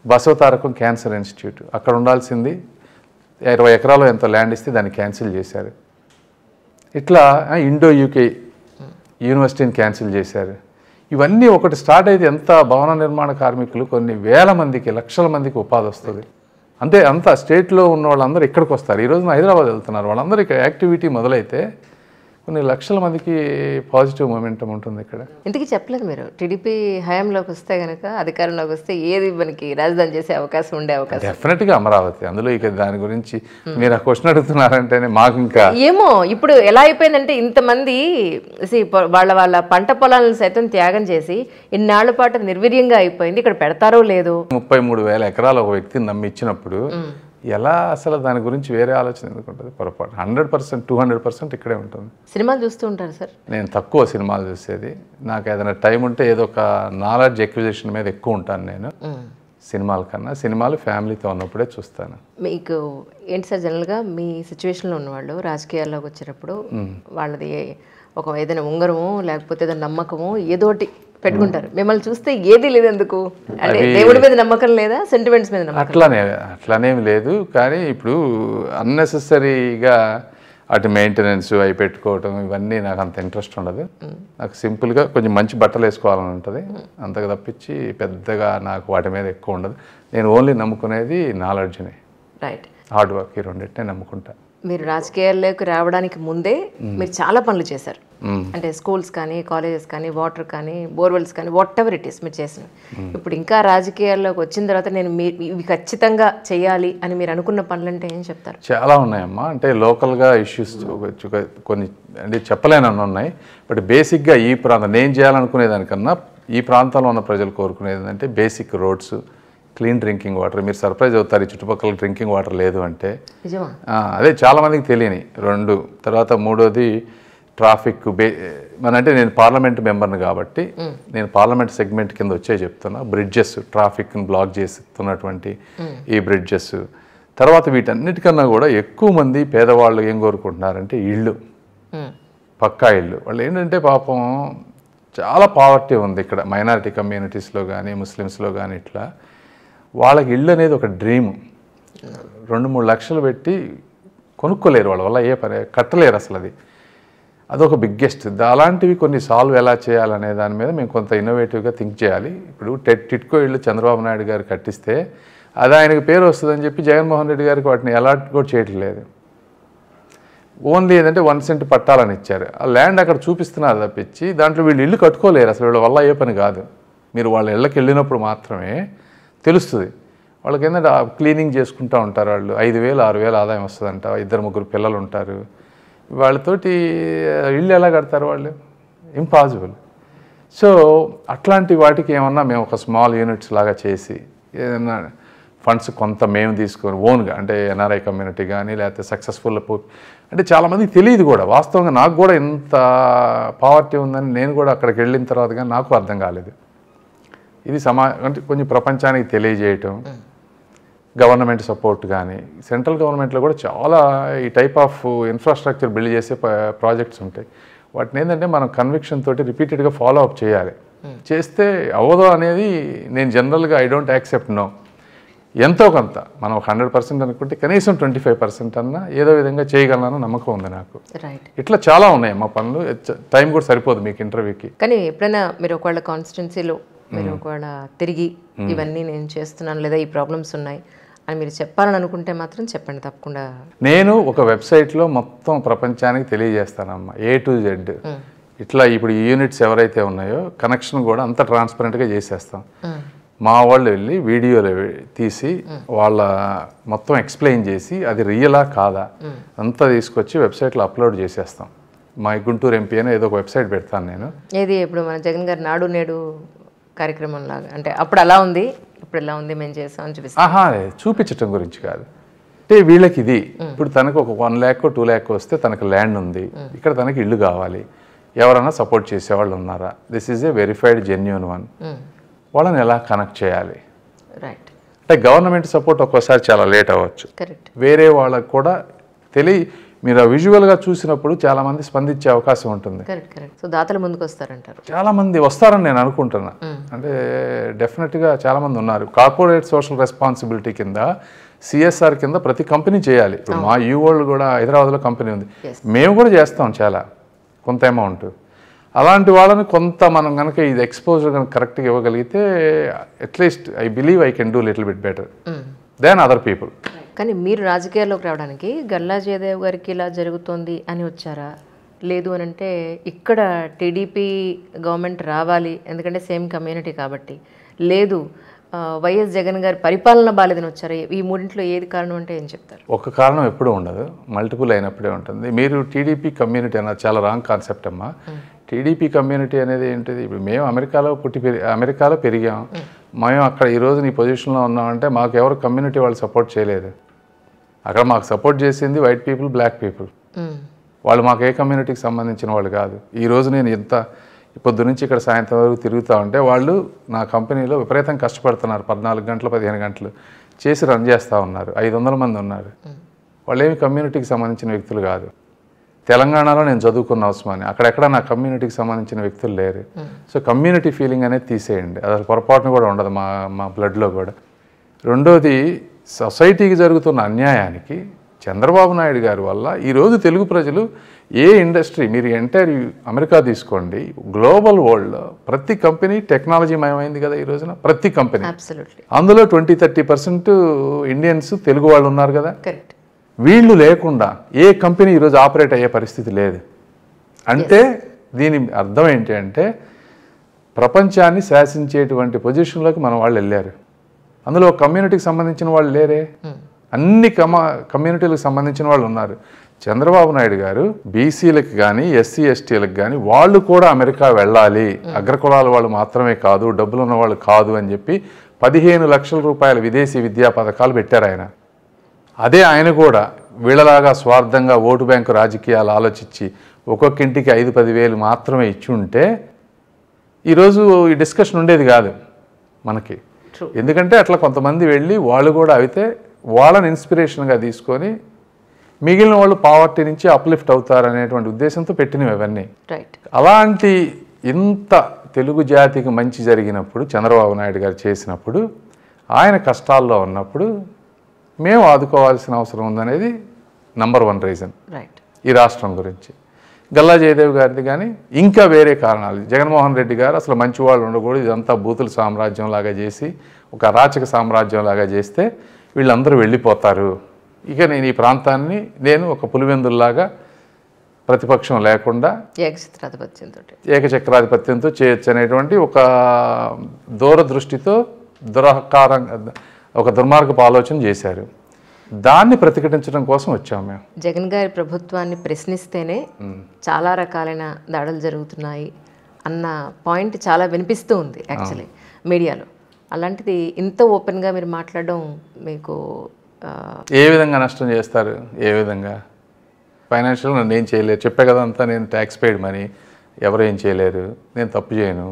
బసవతారకం క్యాన్సర్ ఇన్స్టిట్యూట్ అక్కడ ఉండాల్సింది 20 ఎకరాలు ఎంతో ల్యాండ్ ఇస్తే దాన్ని క్యాన్సిల్ చేశారు. ఇట్లా ఇండో UK యూనివర్సిటీని క్యాన్సిల్ చేశారు. ఇవన్నీ ఒకటి స్టార్ట్ అయితే ఎంత భవన నిర్మాణ కార్మికులు కొన్ని వేల మందికి, లక్షల మందికి ఉపాధి వస్తుంది. అంతా స్టేట్లో ఉన్న వాళ్ళందరూ ఇక్కడికి వస్తారు. ఈ రోజున హైదరాబాద్ వెళ్తున్నారు. వాళ్ళందరూ ఇక్కడ యాక్టివిటీ మొదలైతే కొన్ని లక్షల మందికి పాజిటివ్ మూమెంటం ఉంటుంది ఇక్కడ. ఇంతకీ చెప్పలేదు మీరు టీడీపీ హయాంలోకి వస్తే కనుక, అధికారంలోకి వస్తే ఏది మనకి రాజధాని చేసే అవకాశం ఉండే అవకాశం? డెఫినెట్గా అమరావతి. అందులో ఇక దాని గురించి మీరు ఆ క్వశ్చన్ అడుగుతున్నారంటేనే మాకు ఇంకా ఏమో ఇప్పుడు ఎలా అయిపోయిందంటే ఇంతమంది వాళ్ళ పంట పొలాలను సైతం త్యాగం చేసి ఇన్నాళ్ల పాటు నిర్వీర్యంగా అయిపోయింది. ఇక్కడ పెడతారో లేదో 33,000 ఎకరాలు ఒక వ్యక్తిని నమ్మి ఇచ్చినప్పుడు ఎలా అసలు దాని గురించి వేరే ఆలోచన ఎందుకు ఉంటుంది? పొరపాటు 100%, 200% ఇక్కడే ఉంటుంది. సినిమాలు చూస్తూ ఉంటారు సార్? నేను తక్కువ సినిమాలు చూసేది. నాకు ఏదైనా టైం ఉంటే ఏదో ఒక నాలెడ్జ్ ఎక్విజిషన్ మీద ఎక్కువ ఉంటాను నేను సినిమాల కన్నా. సినిమాలు ఫ్యామిలీతో ఉన్నప్పుడే చూస్తాను. మీకు ఏంటి సార్ జనరల్గా మీ సిచ్యువేషన్లో ఉన్నవాళ్ళు రాజకీయాల్లోకి వచ్చేటప్పుడు వాళ్ళది ఒక ఏదైనా ఉంగరము లేకపోతే ఏదైనా నమ్మకము ఏదోటి పెట్టుకుంటారు. మిమ్మల్ని చూస్తే ఏది లేదు ఎందుకు? అంటే దేవుడి మీద నమ్మకం లేదా, సెంటిమెంట్స్ మీద నమ్మకం? అట్లానేమి లేదు. కానీ ఇప్పుడు అన్నెసెసరీగా అటు మెయింటెనెన్స్ అవి పెట్టుకోవటం ఇవన్నీ నాకు అంత ఇంట్రెస్ట్ ఉండదు. నాకు సింపుల్గా కొంచెం మంచి బట్టలు వేసుకోవాలని ఉంటుంది. అంతకు తప్పించి పెద్దగా నాకు వాటి మీద ఎక్కువ ఉండదు. నేను ఓన్లీ నమ్ముకునేది నాలెడ్జ్ని, రైట్, హార్డ్ వర్క్. ఈ రెండింటినే నమ్ముకుంటా. మీరు రాజకీయాల్లోకి రావడానికి ముందే మీరు చాలా పనులు చేశారు. అంటే స్కూల్స్ కానీ, కాలేజెస్ కానీ, వాటర్ కానీ, బోర్వెల్స్ కానీ, వాట్ ఎవర్ ఇట్ ఈస్ మీరు చేసినవి. ఇప్పుడు ఇంకా రాజకీయాల్లోకి వచ్చిన తర్వాత నేను ఇవి ఖచ్చితంగా చేయాలి అని మీరు అనుకున్న పనులు అంటే ఏం చెప్తారు? చాలా ఉన్నాయమ్మా. అంటే లోకల్గా ఇష్యూస్ కొన్ని అంటే చెప్పలేనన్నీ ఉన్నాయి. బట్ బేసిక్గా ఈ ప్రాంతం నేను చేయాలనుకునే దానికన్నా ఈ ప్రాంతంలో ఉన్న ప్రజలు కోరుకునేది ఏంటంటే basic roads, clean drinking water. మీరు సర్ప్రైజ్ అవుతారు ఈ చుట్టుపక్కల డ్రింకింగ్ వాటర్ లేదు అంటే. నిజమా? అదే చాలామందికి తెలియని 2. తర్వాత 3వది ట్రాఫిక్ అంటే నేను పార్లమెంట్ మెంబర్ని కాబట్టి నేను పార్లమెంట్ సెగ్మెంట్ కింద వచ్చే చెప్తున్నా. బ్రిడ్జెస్, ట్రాఫిక్ని బ్లాక్ చేస్తున్నటువంటి ఈ బ్రిడ్జెస్. తర్వాత వీటన్నిటికన్నా కూడా ఎక్కువ మంది పేదవాళ్ళు ఏం కోరుకుంటున్నారంటే ఇళ్ళు, పక్కా ఇళ్ళు. వాళ్ళు ఏంటంటే పాపం చాలా పావర్టీ ఉంది ఇక్కడ మైనారిటీ కమ్యూనిటీస్లో కానీ ముస్లిమ్స్లో కానీ. ఇట్లా వాళ్ళకి ఇళ్ళు అనేది ఒక డ్రీము. 2-3 లక్షలు పెట్టి కొనుక్కోలేరు, వాళ్ళ వల్ల ఏ పని కట్టలేరు అసలు. అదొక బిగ్గెస్ట్. అలాంటివి కొన్ని సాల్వ్ ఎలా చేయాలనే దాని మీద మేము కొంత ఇన్నోవేటివ్గా థింక్ చేయాలి. ఇప్పుడు టిట్కో ఇళ్ళు చంద్రబాబు నాయుడు గారు కట్టిస్తే అది ఆయనకు పేరు వస్తుందని చెప్పి జగన్మోహన్ రెడ్డి గారికి వాటిని అలాట్ కూడా చేయట్లేదు. ఓన్లీ ఏంటంటే 1 సెంట్ పట్టాలని ఇచ్చారు. ఆ ల్యాండ్ అక్కడ చూపిస్తున్నారు తప్పించి దాంట్లో వీళ్ళు ఇల్లు కట్టుకోలేరు అసలు. వీళ్ళ వల్ల ఏ పని కాదు. మీరు వాళ్ళ ఇళ్ళకి వెళ్ళినప్పుడు మాత్రమే తెలుస్తుంది. వాళ్ళకి ఏంటంటే క్లీనింగ్ చేసుకుంటూ ఉంటారు. వాళ్ళు 5,000 6,000 ఆదాయం వస్తుందంట. 2-3 పిల్లలు ఉంటారు. వాళ్ళతోటి ఇల్లు ఎలా కడతారు వాళ్ళు? ఇంపాసిబుల్. సో అట్లాంటి వాటికి ఏమన్నా మేము ఒక స్మాల్ యూనిట్స్ లాగా చేసి ఏదన్నా ఫండ్స్ కొంత మేము తీసుకొని ఓన్గా, అంటే ఎన్ఆర్ఐ కమ్యూనిటీ కానీ లేకపోతే సక్సెస్ఫుల్ అంటే చాలామందికి తెలియదు కూడా. వాస్తవంగా నాకు కూడా ఇంత పావర్టీ ఉందని నేను కూడా అక్కడికి వెళ్ళిన తర్వాత కానీ నాకు అర్థం కాలేదు. ఇది అంటే కొంచెం ప్రపంచానికి తెలియజేయటం, గవర్నమెంట్ సపోర్ట్ కానీ, సెంట్రల్ గవర్నమెంట్లో కూడా చాలా ఈ టైప్ ఆఫ్ ఇన్ఫ్రాస్ట్రక్చర్ బిల్డ్ చేసే ప్రాజెక్ట్స్ ఉంటాయి. వాటిని ఏంటంటే మనం కన్విక్షన్ తోటి రిపీటెడ్గా ఫాలో అప్ చేయాలి. చేస్తే అవ్వదు అనేది నేను జనరల్గా ఐ డోంట్ యాక్సెప్ట్ నో. ఎంతో కొంత మనం 100% అనుకుంటే కనీసం 25% అన్నా ఏదో విధంగా చేయగలనని నమ్మకం ఉంది నాకు. ఇట్లా చాలా ఉన్నాయి మా పనులు. టైం కూడా సరిపోదు మీకు ఇంటర్వ్యూకి. కానీ ఎప్పుడైనా మీరు ఒకవేళ కాన్స్టిట్యున్సీలో మీరు ఒకవేళ తిరిగి ఇవన్నీ నేను చేస్తున్నాను లేదా ఈ ప్రాబ్లమ్స్ ఉన్నాయి అని మీరు చెప్పాలని అనుకుంటే మాత్రం చెప్పండి తప్పకుండా. నేను ఒక వెబ్సైట్లో మొత్తం ప్రపంచానికి తెలియజేస్తానమ్మా, A to Z. ఇట్లా ఇప్పుడు ఈ యూనిట్స్ ఎవరైతే ఉన్నాయో కనెక్షన్ కూడా అంత ట్రాన్స్పరెంట్గా చేసేస్తాం. మా వాళ్ళు వెళ్ళి వీడియోలు తీసి వాళ్ళ మొత్తం ఎక్స్ప్లెయిన్ చేసి అది రియలా కాదా అంతా తీసుకొచ్చి వెబ్సైట్లో అప్లోడ్ చేసేస్తాం. మా గుంటూరు ఎంపీ అని ఏదో ఒక వెబ్సైట్ పెడతాను నేను. ఏది ఇప్పుడు మన జగన్ గారి నాడు నేడు కార్యక్రమం లాగా, అంటే అప్పుడు అలా ఉంది ఇప్పుడు ఎలా ఉంది మేము చేస్తామని చూపిస్తాం. చూపించటం గురించి కాదు. అంటే వీళ్ళకి ఇది ఇప్పుడు తనకు ఒక 1 lakh 2 lakh వస్తే తనకు ల్యాండ్ ఉంది, ఇక్కడ తనకి ఇల్లు కావాలి, ఎవరైనా సపోర్ట్ చేసేవాళ్ళు ఉన్నారా, this is a verified genuine one, వాళ్ళని ఎలా కనెక్ట్ చేయాలి. అంటే గవర్నమెంట్ సపోర్ట్ ఒక్కోసారి చాలా లేట్ అవ్వచ్చు. వేరే వాళ్ళకు కూడా మీరు విజువల్గా చూసినప్పుడు చాలా మంది స్పందించే అవకాశం ఉంటుంది. సో దాతల ముందుకు వస్తారంటారు. చాలా మంది వస్తారని నేను అనుకుంటున్నా. అంటే డెఫినెట్గా చాలా మంది ఉన్నారు. కార్పొరేట్ సోషల్ రెస్పాన్సిబిలిటీ కింద CSR కింద ప్రతి కంపెనీ చేయాలి. ఇప్పుడు మా వరల్డ్ కూడా హైదరాబాద్లో కంపెనీ ఉంది, మేము కూడా చేస్తాం చాలా కొంత అమౌంట్. అలాంటి వాళ్ళని కొంత మనం కనుక ఇది ఎక్స్పోజర్ కనుక కరెక్ట్గా ఇవ్వగలిగితే at least I believe I can do little bit better than other people. కానీ మీరు రాజకీయాల్లోకి రావడానికి గల్లా జయదేవ్ గారికి ఇలా జరుగుతోంది అని వచ్చారా? లేదు అని అంటే ఇక్కడ టీడీపీ గవర్నమెంట్ రావాలి ఎందుకంటే సేమ్ కమ్యూనిటీ కాబట్టి, లేదు వైఎస్ జగన్ గారి పరిపాలన బాలేదని వచ్చారా? ఈ మూడింట్లో ఏది కారణం అంటే ఏం చెప్తారు? ఒక కారణం ఎప్పుడూ ఉండదు, మల్టిపుల్ అయినప్పుడే ఉంటుంది. మీరు టీడీపీ కమ్యూనిటీ అన్నది చాలా రాంగ్ కాన్సెప్ట్ అమ్మా. టీడీపీ కమ్యూనిటీ అనేది ఏంటిది? ఇప్పుడు మేము అమెరికాలో పెరిగాం, మేము అక్కడ ఈరోజు నీ పొజిషన్లో ఉన్నామంటే మాకు ఎవరు కమ్యూనిటీ వాళ్ళు సపోర్ట్ చేయలేదు. అక్కడ మాకు సపోర్ట్ చేసింది వైట్ పీపుల్, బ్లాక్ పీపుల్. వాళ్ళు మాకు ఏ కమ్యూనిటీకి సంబంధించిన వాళ్ళు కాదు. ఈరోజు నేను ఎంత పొద్దు నుంచి ఇక్కడ సాయంత్రం వరకు తిరుగుతూ ఉంటే వాళ్ళు నా కంపెనీలో విపరీతంగా కష్టపడుతున్నారు. 14 గంటలు 15 గంటలు చేసి రన్ చేస్తూ ఉన్నారు. 500 మంది ఉన్నారు. వాళ్ళు ఏమి కమ్యూనిటీకి సంబంధించిన వ్యక్తులు కాదు. తెలంగాణలో నేను చదువుకున్న అవసరమని అక్కడెక్కడ నా కమ్యూనిటీకి సంబంధించిన వ్యక్తులు లేరు. సో కమ్యూనిటీ ఫీలింగ్ అనేది తీసేయండి, అది పొరపాటును కూడా ఉండదు మా బ్లడ్లో కూడా. రెండోది, సొసైటీకి జరుగుతున్న అన్యాయానికి చంద్రబాబు నాయుడు గారి వల్ల ఈరోజు తెలుగు ప్రజలు ఏ ఇండస్ట్రీ, మీరు ఎంటైర్ అమెరికా తీసుకోండి, గ్లోబల్ వరల్డ్లో ప్రతి కంపెనీ టెక్నాలజీ మయమైంది కదా ఈ రోజున. ప్రతి కంపెనీ, అందులో 20-30% ఇండియన్స్ తెలుగు వాళ్ళు ఉన్నారు కదా. వీళ్ళు లేకుండా ఏ కంపెనీ ఈరోజు ఆపరేట్ అయ్యే పరిస్థితి లేదు. అంటే దీని అర్థం ఏంటి అంటే ప్రపంచాన్ని శాసించేటువంటి పొజిషన్లోకి మన వాళ్ళు వెళ్ళారు. అందులో కమ్యూనిటీకి సంబంధించిన వాళ్ళు లేరే, అన్ని కమ్యూనిటీలకు సంబంధించిన వాళ్ళు ఉన్నారు. చంద్రబాబు నాయుడు గారు బీసీలకు కానీ ఎస్సీ ఎస్టీలకు కానీ వాళ్ళు కూడా అమెరికా వెళ్ళాలి, అగ్రకులాల వాళ్ళు మాత్రమే కాదు, డబ్బులు ఉన్న వాళ్ళు కాదు అని చెప్పి 15 లక్షల రూపాయల విదేశీ విద్యా పథకాలు పెట్టారు ఆయన. అదే ఆయన కూడా వీళ్ళలాగా స్వార్థంగా ఓటు బ్యాంకు రాజకీయాలు ఆలోచించి ఒక్కొక్క ఇంటికి 5-10 వేలు మాత్రమే ఇచ్చి ఉంటే ఈరోజు ఈ డిస్కషన్ ఉండేది కాదు మనకి. ఎందుకంటే అట్లా కొంతమంది వెళ్ళి వాళ్ళు కూడా అయితే వాళ్ళని ఇన్స్పిరేషన్గా తీసుకొని మిగిలిన వాళ్ళు పావర్టీ నుంచి అప్లిఫ్ట్ అవుతారు అనేటువంటి ఉద్దేశంతో పెట్టినవి అవన్నీ. అలాంటి ఇంత తెలుగు జాతికి మంచి జరిగినప్పుడు చంద్రబాబు నాయుడు గారు చేసినప్పుడు ఆయన కష్టాల్లో ఉన్నప్పుడు మేము ఆదుకోవాల్సిన అవసరం ఉందనేది నంబర్ 1 రీజన్ ఈ రాష్ట్రం గురించి. గల్లా జయదేవ్ గారిది కానీ ఇంకా వేరే కారణాలు. జగన్మోహన్ రెడ్డి గారు అసలు మంచి వాళ్ళు ఉండకూడదు, ఇదంతా బూతుల సామ్రాజ్యం లాగా చేసి ఒక అరాచక సామ్రాజ్యం లాగా చేస్తే వీళ్ళందరూ వెళ్ళిపోతారు, ఇక నేను ఈ ప్రాంతాన్ని నేను ఒక పులివెందుల్లాగా ప్రతిపక్షం లేకుండా ఏకచక్రాధిపత్యంతో చేయొచ్చు అనేటువంటి ఒక దూరదృష్టితో ఒక దుర్మార్గపు ఆలోచన చేశారు. దాన్ని ప్రతిఘటించడం కోసం వచ్చాము మేము. జగన్ గారి ప్రభుత్వాన్ని ప్రశ్నిస్తేనే చాలా రకాలైన దాడులు జరుగుతున్నాయి అన్న పాయింట్ చాలా వినిపిస్తూ ఉంది యాక్చువల్లీ మీడియాలో. అలాంటిది ఇంత ఓపెన్గా మీరు మాట్లాడడం మీకు ఏ విధంగా నష్టం చేస్తారు? ఏ విధంగా? ఫైనాన్షియల్ నన్ను ఏం చేయలేరు, చెప్పే కదా అంతా నేను ట్యాక్స్ పెయిడ్ మనీ, ఎవరు ఏం చేయలేరు, నేను తప్పు చేయను,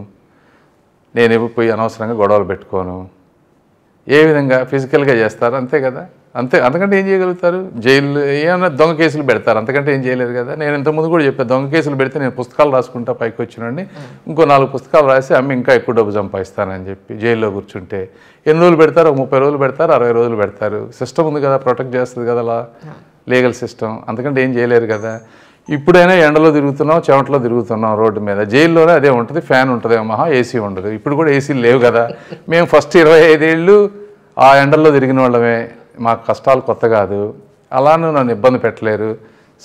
నేను ఎప్పుడు పోయి అనవసరంగా గొడవలు పెట్టుకోను. ఏ విధంగా? ఫిజికల్గా చేస్తారు అంతే కదా, అంతే. అంతకంటే ఏం చేయగలుగుతారు? జైలు ఏమన్నా దొంగ కేసులు పెడతారు, అంతకంటే ఏం చేయలేరు కదా. నేను ఇంతకుముందు కూడా చెప్పాను, దొంగ కేసులు పెడితే నేను పుస్తకాలు రాసుకుంటా పైకి వచ్చినండి, ఇంకో 4 పుస్తకాలు రాసి అమ్మి ఇంకా ఎక్కువ డబ్బు సంపాదిస్తానని చెప్పి జైల్లో కూర్చుంటే ఎన్ని రోజులు పెడతారు? 30 రోజులు పెడతారు, 60 రోజులు పెడతారు. సిస్టమ్ ఉంది కదా, ప్రొటెక్ట్ చేస్తుంది కదా అలా లీగల్ సిస్టమ్, అంతకంటే ఏం చేయలేరు కదా. ఇప్పుడైనా ఎండలో తిరుగుతున్నాం, చెమటలో తిరుగుతున్నాం రోడ్డు మీద, జైల్లోనే అదే ఉంటుంది, ఫ్యాన్ ఉంటుంది మహా, ఏసీ ఉండదు. ఇప్పుడు కూడా ఏసీలు లేవు కదా. మేము ఫస్ట్ 25 ఏళ్ళు ఆ ఎండల్లో తిరిగిన వాళ్ళమే, మాకు కష్టాలు కొత్త కాదు. అలానే నన్ను ఇబ్బంది పెట్టలేరు,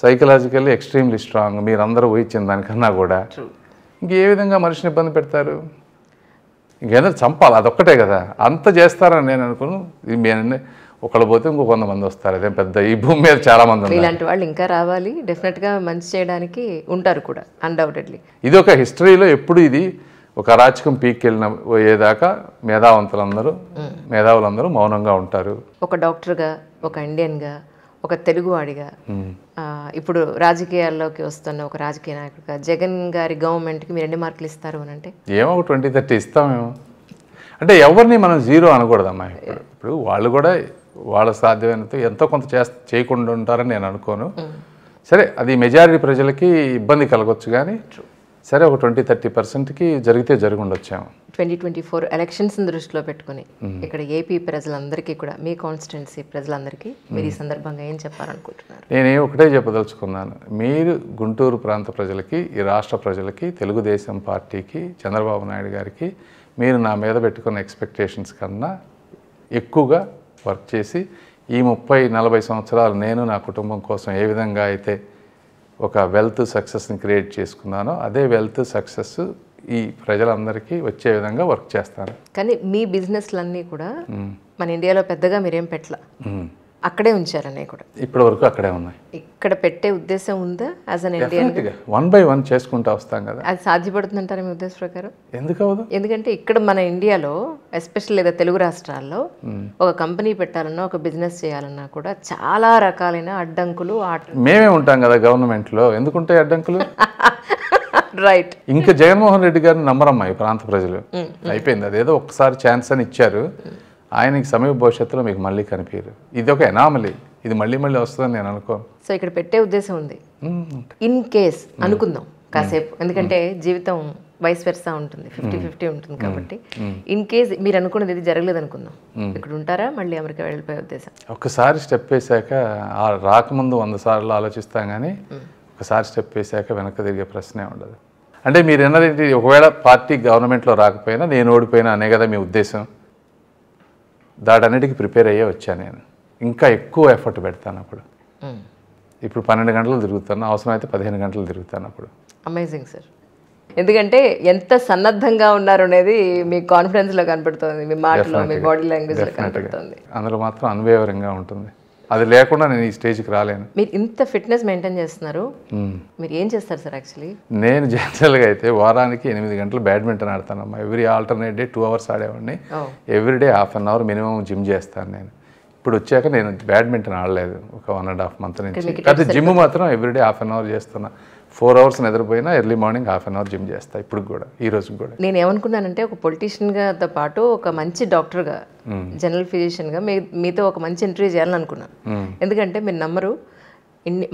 సైకలాజికల్లీ ఎక్స్ట్రీమ్లీ స్ట్రాంగ్, మీరందరూ ఊహించిన దానికన్నా కూడా. ఇంకే విధంగా మనిషిని ఇబ్బంది పెడతారు? ఇంకేదో చంపాలి, అదొక్కటే కదా. అంత చేస్తారని నేను అనుకున్నాను. ఒకళ్ళు పోతే ఇంకో 100 మంది వస్తారు, అదే పెద్ద ఈ భూమి మీద చాలా మంది ఉన్నారు. ఇలాంటి వాళ్ళు ఇంకా రావాలి, డెఫినెట్గా మంచి చేయడానికి ఉంటారు కూడా అన్డౌటెడ్లీ. ఇది ఒక హిస్టరీలో ఎప్పుడు ఇది ఒక అరాచకం పీక్ వెళ్ళిన పోయేదాకా మేధావులందరూ మౌనంగా ఉంటారు. ఒక డాక్టర్గా, ఒక ఇండియన్గా, ఒక తెలుగువాడిగా, ఇప్పుడు రాజకీయాల్లోకి వస్తున్న ఒక రాజకీయ నాయకుడిగా జగన్ గారి గవర్నమెంట్కి మీరు ఎన్ని మార్కులు ఇస్తారు అని అంటే? ఏమో 20-30 ఇస్తామేమో. అంటే ఎవరిని మనం జీరో అనకూడదమ్మా. ఇప్పుడు వాళ్ళు కూడా వాళ్ళ సాధ్యమైనంత ఎంతో కొంత చేయకుండా ఉంటారని నేను అనుకోను. సరే, అది మెజారిటీ ప్రజలకి ఇబ్బంది కలగొచ్చు, కానీ సరే ఒక 20-30%కి జరిగితే జరిగి ఉండొచ్చాము. 2024 ఎలక్షన్స్ని దృష్టిలో పెట్టుకుని ఇక్కడ ఏపీ ప్రజలందరికీ కూడా, మీ కాన్స్టిట్యున్సీ ప్రజలందరికీ మీరు ఈ సందర్భంగా ఏం చెప్పాలనుకుంటున్నారు? నేను ఒకటే చెప్పదలుచుకున్నాను. మీరు గుంటూరు ప్రాంత ప్రజలకి, ఈ రాష్ట్ర ప్రజలకి, తెలుగుదేశం పార్టీకి, చంద్రబాబు నాయుడు గారికి మీరు నా మీద పెట్టుకున్న ఎక్స్పెక్టేషన్స్ కన్నా ఎక్కువగా వర్క్ చేసి ఈ 30-40 సంవత్సరాలు నేను నా కుటుంబం కోసం ఏ విధంగా అయితే ఒక వెల్త్ సక్సెస్ని క్రియేట్ చేసుకున్నానో అదే వెల్త్ సక్సెస్ ఈ ప్రజలందరికీ వచ్చే విధంగా వర్క్ చేస్తాను. కానీ మీ బిజినెస్లన్నీ కూడా మన ఇండియాలో పెద్దగా మీరేం పెట్టలా, అక్కడే ఉంచారనే కూడా ఇప్పటి వరకు అక్కడే ఉన్నాయి. ఇక్కడ పెట్టే ఉద్దేశం ఉందా? యాజ్ అన్ ఇండియన్ 1 by 1 చేసుకుంటూ వస్తాం కదా. అది సాధ్యపడుతుందంటారా మీ ఉద్దేశం ప్రకారం? ఎందుకు అవ్వదు? ఎందుకంటే ఇక్కడ మన ఇండియాలో ఎస్పెషల్ లేదా తెలుగు రాష్ట్రాల్లో ఒక కంపెనీ పెట్టాలన్నా, ఒక బిజినెస్ చేయాలన్నా కూడా చాలా రకాలైన అడ్డంకులు. మేమే ఉంటాం కదా గవర్నమెంట్లో, ఎందుకుంటాయి అడ్డంకులు? రైట్. ఇంకా జగన్మోహన్ రెడ్డి గారిని నమ్మరమ్మా ఈ ప్రాంత ప్రజలు. అయిపోయింది, అదేదో ఒక్కసారి ఛాన్స్ అని ఇచ్చారు, ఆయనకి సమీప భవిష్యత్తులో మీకు మళ్ళీ కనిపించరు. ఇది ఒక ఎనామలీ, ఇది మళ్ళీ వస్తుందని నేను అనుకోను. సో ఇక్కడ పెట్టే ఉద్దేశం ఉంది. ఇన్ కేస్ అనుకుందాం కాసేపు, ఎందుకంటే జీవితం వైస్ వెర్సా ఉంటుంది, 50-50 ఉంటుంది కాబట్టి. ఇన్ కేస్ మీరు అనుకున్నది ఇది జరగలేదు అనుకుందాం, ఇక్కడ ఉంటారా? మళ్ళీ అమెరికా వెళ్ళిపోయే ఉద్దేశం? ఒక్కసారి స్టెప్ వేసాక రాకముందు 100 సార్లు ఆలోచిస్తాం, కానీ ఒకసారి స్టెప్ వేసాక వెనక్కి తిరిగే ప్రశ్నే ఉండదు. అంటే మీరు అన్నది ఒకవేళ పార్టీ గవర్నమెంట్లో రాకపోయినా నేను ఓడిపోయినా అనే కదా మీ ఉద్దేశం. దాటన్నిటికీ ప్రిపేర్ అయ్యే వచ్చాను నేను. ఇంకా ఎక్కువ ఎఫర్ట్ పెడతాను అప్పుడు. ఇప్పుడు 12 గంటలు తిరుగుతాను, అవసరం అయితే 15 గంటలు తిరుగుతాను అప్పుడు. Amazing sir. ఎందుకంటే ఎంత సన్నద్ధంగా ఉన్నారు అనేది మీ కాన్ఫిడెన్స్లో కనపడుతుంది, మీ మాటలో, మీ బాడీ లాంగ్వేజ్లో కనపడుతుంది. అందులో మాత్రం అన్వేవరంగా ఉంటుంది. అది లేకుండా నేను ఈ స్టేజ్కి రాలేను. మీరు ఇంత ఫిట్నెస్ మెయింటైన్ చేస్తున్నారు, మీరు ఏం చేస్తారు సార్ యాక్చువల్లీ? నేను జనరల్గా అయితే వారానికి 8 గంటలు బ్యాడ్మింటన్ ఆడతానమ్మా. ఎవ్రీ ఆల్టర్నేట్ డే 2 hours ఆడేవాడిని. Everyday ½ an hour minimum gym చేస్తాను నేను. ఇప్పుడు వచ్చాక నేను బ్యాడ్మింటన్ ఆడలేదు ఒక 1.5 months నుంచి. అయితే జిమ్ మాత్రం ఎవ్రీడే ½ an hour చేస్తున్నా. 4 hours నిద్రపోయినా early morning ½ an hour gym చేస్తా ఇప్పుడు కూడా, ఈ రోజు కూడా. నేను ఏమనుకున్నానంటే ఒక పొలిటీషియన్గాతో పాటు ఒక మంచి డాక్టర్గా, జనరల్ ఫిజిషియన్గా మీతో ఒక మంచి ఇంటర్వ్యూ చేయాలని అనుకున్నాను. ఎందుకంటే మీరు నమ్మరు,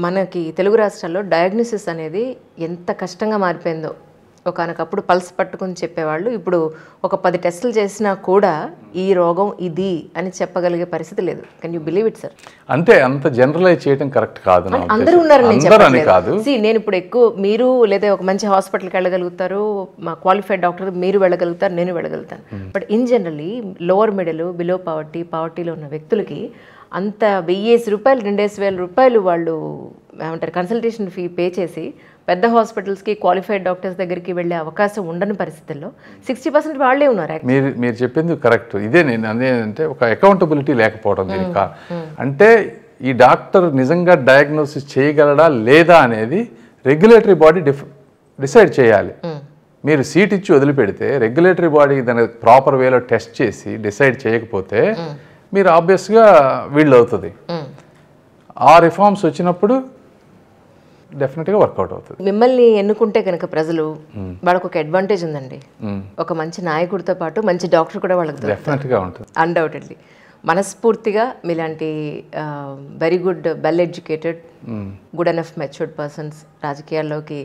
మనకి తెలుగు రాష్ట్రాల్లో డయాగ్నోసిస్ అనేది ఎంత కష్టంగా మారిపోయిందో. ఒకనకప్పుడు పల్స్ పట్టుకుని చెప్పేవాళ్ళు, ఇప్పుడు ఒక 10 టెస్టులు చేసినా కూడా ఈ రోగం ఇది అని చెప్పగలిగే పరిస్థితి లేదు. Can you believe it sir? అంటే అంత జనరలైజ్ చేయడం కరెక్ట్ కాదు. అందరూ ఉన్నారు కాదు. నేను ఇప్పుడు ఎక్కువ మీరు లేదా ఒక మంచి హాస్పిటల్కి వెళ్ళగలుగుతారు, మా క్వాలిఫైడ్ డాక్టర్ మీరు వెళ్ళగలుగుతారు, నేను వెళ్ళగలుగుతాను. But in generally lower middle, below పావర్టీలో ఉన్న వ్యక్తులకి అంత 1000 రూపాయలు 2000 రూపాయలు వాళ్ళు ఏమంటారు కన్సల్టేషన్ ఫీ పే చేసి పెద్ద హాస్పిటల్స్కి క్వాలిఫైడ్ డాక్టర్స్ దగ్గరికి వెళ్ళే అవకాశం ఉండని పరిస్థితుల్లో 60% వాళ్ళే ఉన్నారు. మీరు చెప్పింది కరెక్ట్. ఇదే నేను అనేదంటే ఒక అకౌంటబిలిటీ లేకపోవడం దీనికి. అంటే ఈ డాక్టర్ నిజంగా డయాగ్నోసిస్ చేయగలడా లేదా అనేది రెగ్యులేటరీ బాడీ డిసైడ్ చేయాలి. మీరు సీట్ ఇచ్చి వదిలిపెడితే రెగ్యులేటరీ బాడీ దాన్ని ప్రాపర్ వేలో టెస్ట్ చేసి డిసైడ్ చేయకపోతే మీరు ఆబ్వియస్గా వీళ్ళు అవుతుంది. ఆ రిఫార్మ్స్ వచ్చినప్పుడు డెఫినెట్గా వర్కౌట్ అవుతుంది. మిమ్మల్ని ఎన్నుకుంటే కనుక ప్రజలు, వాళ్ళకు ఒక అడ్వాంటేజ్ ఉందండి. ఒక మంచి నాయకుడితో పాటు మంచి డాక్టర్ కూడా వాళ్ళకి డెఫినెట్గా ఉంటుంది. అన్డౌటెడ్లీ మనస్ఫూర్తిగా మీలాంటి very good, well educated, good enough matured persons రాజకీయాల్లోకి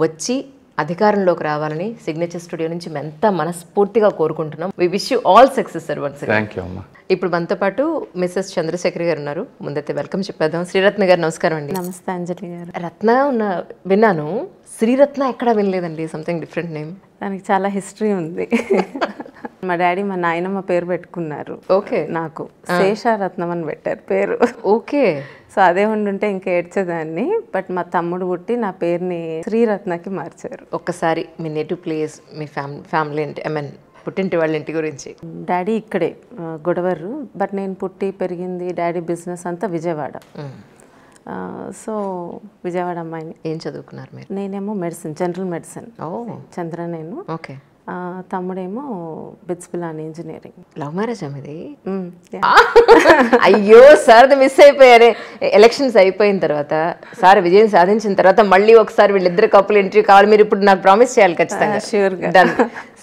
వచ్చి అధికారంలోకి రావాలని సిగ్నేచర్ స్టూడియో నుంచి ఎంత మనస్ఫూర్తిగా కోరుకుంటున్నాం. We wish you all success sir. Once thank you అమ్మా. ఇప్పుడు మనతో పాటు మిస్సెస్ చంద్రశేఖర్ గారు ఉన్నారు. ముందైతే వెల్కమ్ చెప్పేద్దాం. శ్రీరత్న గారు నమస్కారం అండి. నమస్తే అంజలి గారు. రత్న విన్నాను, శ్రీరత్న ఎక్కడా వినలేదండి. Something different name. దానికి చాలా హిస్టరీ ఉంది. మా డాడీ మా నాయనమ్మ పేరు పెట్టుకున్నారు. ఓకే. నాకు శేషారత్నం అని పెట్టారు పేరు. ఓకే. సో అదే ఉండుంటే ఇంకా ఏడ్చేదాన్ని. బట్ మా తమ్ముడు పుట్టి నా పేరుని శ్రీరత్నకి మార్చారు. ఒక్కసారి మీ నేటివ్ ప్లేస్, మీ ఫ్యామిలీ అంటే ఐ మీన్ పుట్టింటి వాళ్ళ ఇంటి గురించి. డాడీ ఇక్కడే గొడవరు, బట్ నేను పుట్టి పెరిగింది, డాడీ బిజినెస్ అంతా విజయవాడ. సో విజయవాడ అమ్మాయిని. ఏం చదువుకున్నారు మీరు? నేనేమో మెడిసిన్, జనరల్ మెడిసిన్. చంద్ర నేను. ఓకే. తమ్ముడేమో BITS Pilani engineering. Love marriage ఇది? అయ్యో సార్, మిస్ అయిపోయారే. ఎలక్షన్స్ అయిపోయిన తర్వాత, సార్ విజయం సాధించిన తర్వాత మళ్ళీ ఒకసారి వీళ్ళిద్దరు కపుల్ ఇంటర్వ్యూ కావాలి. మీరు ఇప్పుడు నాకు ప్రామిస్ చేయాలి ఖచ్చితంగా. ష్యూర్గా. డన్.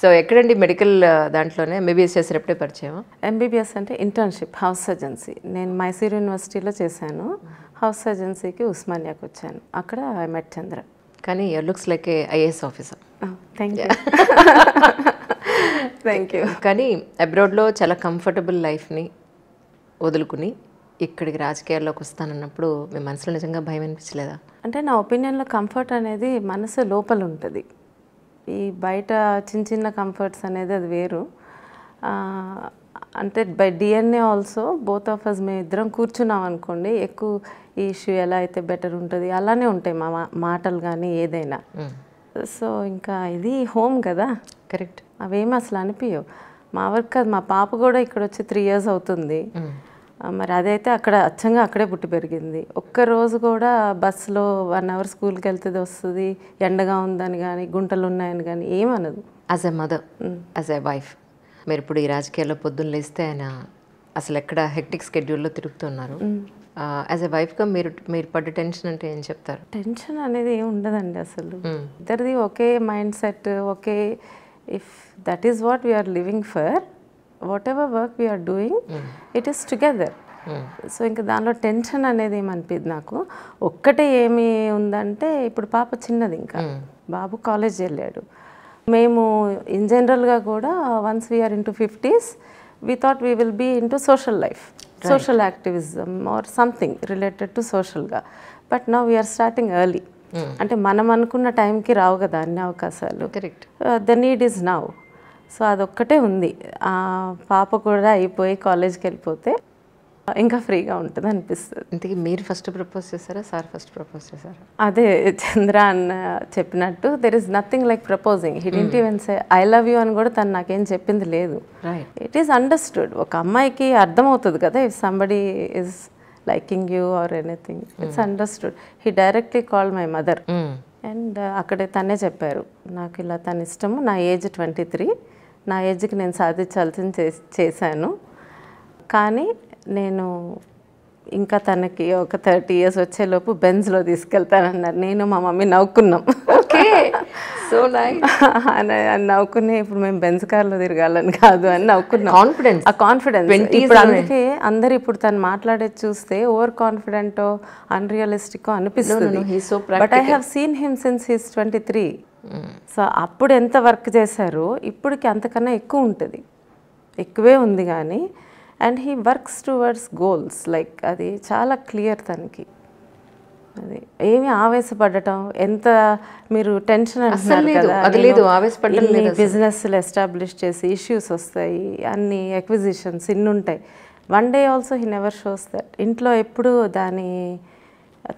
సో ఎక్కడండి? మెడికల్ దాంట్లోనే ఎంబీబీఎస్ చేసారు? ఎప్పుడే పరిచయం? ఎంబీబీఎస్ అంటే ఇంటర్న్షిప్, హౌస్ సర్జన్సీ. నేను మైసూర్ యూనివర్సిటీలో చేశాను. హౌస్ సర్జన్సీకి ఉస్మానియాకి వచ్చాను. అక్కడ ఐ మెట్ చంద్ర. కానీ your looks like a IAS officer. Thank you. Thank you. కానీ అబ్రాడ్లో చాలా కంఫర్టబుల్ లైఫ్ని వదులుకుని ఇక్కడికి రాజకీయాల్లోకి వస్తానన్నప్పుడు మీ మనసులో నిజంగా భయం అనిపించలేదా? అంటే నా ఒపీనియన్లో కంఫర్ట్ అనేది మనసు లోపల ఉంటుంది. ఈ బయట చిన్న చిన్న కంఫర్ట్స్ అనేది అది వేరు. అంటే by DNA also both of us మేము ఇద్దరం కూర్చున్నాం అనుకోండి, ఎక్కువ ఈ ఇష్యూ ఎలా అయితే బెటర్ ఉంటుంది అలానే ఉంటాయి మా మాటలు కానీ ఏదైనా. సో ఇంకా ఇది హోమ్ కదా. కరెక్ట్. అవేమి అసలు అనిపించవు. మా వర్క్ కాదు, మా పాప కూడా ఇక్కడ వచ్చి 3 years అవుతుంది. మరి అదైతే అక్కడ అచ్చంగా అక్కడే పుట్టి పెరిగింది. ఒక్కరోజు కూడా బస్సులో 1 hour స్కూల్కి వెళ్తుంది వస్తుంది, ఎండగా ఉందని కానీ గుంటలు ఉన్నాయని కానీ ఏమనదు. As a mother, as a wife, మీరు ఇప్పుడు ఈ రాజకీయాల్లో పొద్దున్న లేస్తే ఆయన అసలు ఎక్కడ హెక్టిక్ స్కెడ్యూల్లో తిరుగుతున్నారు. యాజ్ ఎ వైఫ్గా మీరు పడ్డ టెన్షన్ అంటే ఏం చెప్తారు? టెన్షన్ అనేది ఏమి ఉండదండి అసలు. ఇద్దరిది ఒకే మైండ్ సెట్, ఒకే. If that is what we're living for, whatever work we're doing, it is together. So ఇంకా దానిలో టెన్షన్ అనేది ఏమనిపించదు నాకు. ఒక్కటే ఏమి ఉందంటే, ఇప్పుడు పాప చిన్నది, ఇంకా బాబు కాలేజ్ వెళ్ళాడు. మేము ఇన్ జనరల్గా కూడా once we are into 50s we thought we will be into social life, right. Social activism or something related to social ga, but now we are starting early. అంటే మనం అనుకున్న టైంకి రావు కదా అన్ని అవకాశాలు. Correct. The need is now. So అదొక్కటే ఉంది. పాప కూడా అయిపోయి కాలేజ్కి వెళ్ళిపోతే ఇంకా ఫ్రీగా ఉంటుంది అనిపిస్తుంది. ఇంతకీ మీరు ఫస్ట్ ప్రపోజ్ చేశారా, సార్ ఫస్ట్ ప్రపోజ్ చేశారా? అదే చంద్ర అన్న చెప్పినట్టు, there is nothing like proposing. He didn't even say I love you అని కూడా తను నాకేం చెప్పింది లేదు. It is understood. ఒక అమ్మాయికి అర్థమవుతుంది కదా, if somebody is liking you or anything, it's understood. He directly call my mother and అక్కడే తనే చెప్పారు నాకు ఇలా తన ఇష్టము, నా ఏజ్ 23, నా ఏజ్కి నేను సాధించాల్సింది చేశాను, కానీ నేను ఇంకా తనకి ఒక 30 years వచ్చేలోపు బెంజ్లో తీసుకెళ్తానన్నారు. నేను మా మమ్మీ నవ్వుకున్నాం. ఓకే, సో నైస్ అని నవ్వుకుని ఇప్పుడు మేము బెంజ్ కార్లో తిరగాలని కాదు అని నవ్వుకున్నాం. కాన్ఫిడెన్స్, ఆ కాన్ఫిడెన్స్ ఇప్పుడు అందుకే అందరు ఇప్పుడు తను మాట్లాడేది చూస్తే ఓవర్ కాన్ఫిడెంటో అన్రియలిస్టికో అనిపిస్తుంది. But I have seen him since he's 23. So అప్పుడు ఎంత వర్క్ చేశారో ఇప్పటికి అంతకన్నా ఎక్కువ ఉంటుంది, ఎక్కువే ఉంది కానీ. And he works towards goals, like అది చాలా క్లియర్ తనకి. అది ఏమి ఆవేశపడటం, ఎంత మీరు టెన్షన్ అంటున్నారు కదా, బిజినెస్లు ఎస్టాబ్లిష్ చేసి ఇష్యూస్ వస్తాయి, అన్ని ఎక్విజిషన్స్ ఇన్ని ఉంటాయి. One day also he never shows that. ఇంట్లో ఎప్పుడు దాని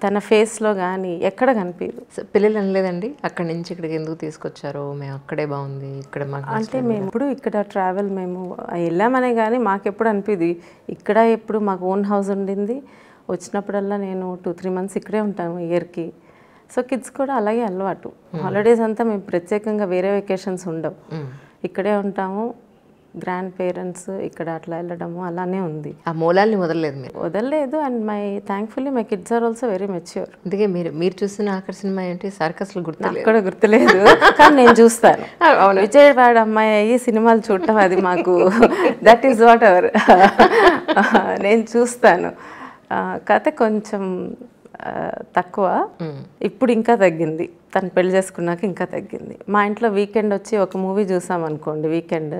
తన ఫేస్లో కానీ ఎక్కడ కనిపించదు. పిల్లలు అనలేదండి అక్కడి నుంచి ఇక్కడికి ఎందుకు తీసుకొచ్చారో, మేము అక్కడే బాగుంది ఇక్కడ మాకు అంటే మేము ఇప్పుడు ఇక్కడ ట్రావెల్ మేము వెళ్ళామనే కానీ మాకెప్పుడు అనిపిది ఇక్కడ ఎప్పుడు మాకు ఓన్ హౌస్ ఉండింది, వచ్చినప్పుడల్లా నేను 2-3 months ఇక్కడే ఉంటాను ఇయర్కి. సో కిడ్స్ కూడా అలాగే అలవాటు. హాలిడేస్ అంతా మేము ప్రత్యేకంగా వేరే వెకేషన్స్ ఉండవు, ఇక్కడే ఉంటాము. గ్రాండ్ పేరెంట్స్ ఇక్కడ అట్లా వెళ్ళడము అలానే ఉంది. ఆ మూలాల్ని వదలలేదు మీరు? వదలలేదు. And thankfully my kids are also very mature. అందుకే మీరు చూసిన ఆఖరి సినిమా ఏంటి? సర్కస్లు గుర్తులేదు, కూడా గుర్తులేదు కానీ నేను చూస్తాను. విజయవాడ అమ్మాయి అయ్యి సినిమాలు చూడటం అది మాకు దట్ ఈస్ వాట్ ఎవర్ నేను చూస్తాను. కథ కొంచెం తక్కువ, ఇప్పుడు ఇంకా తగ్గింది. తను పెళ్లి చేసుకున్నాక ఇంకా తగ్గింది. మా ఇంట్లో వీకెండ్ వచ్చి ఒక మూవీ చూసాం అనుకోండి, వీకెండ్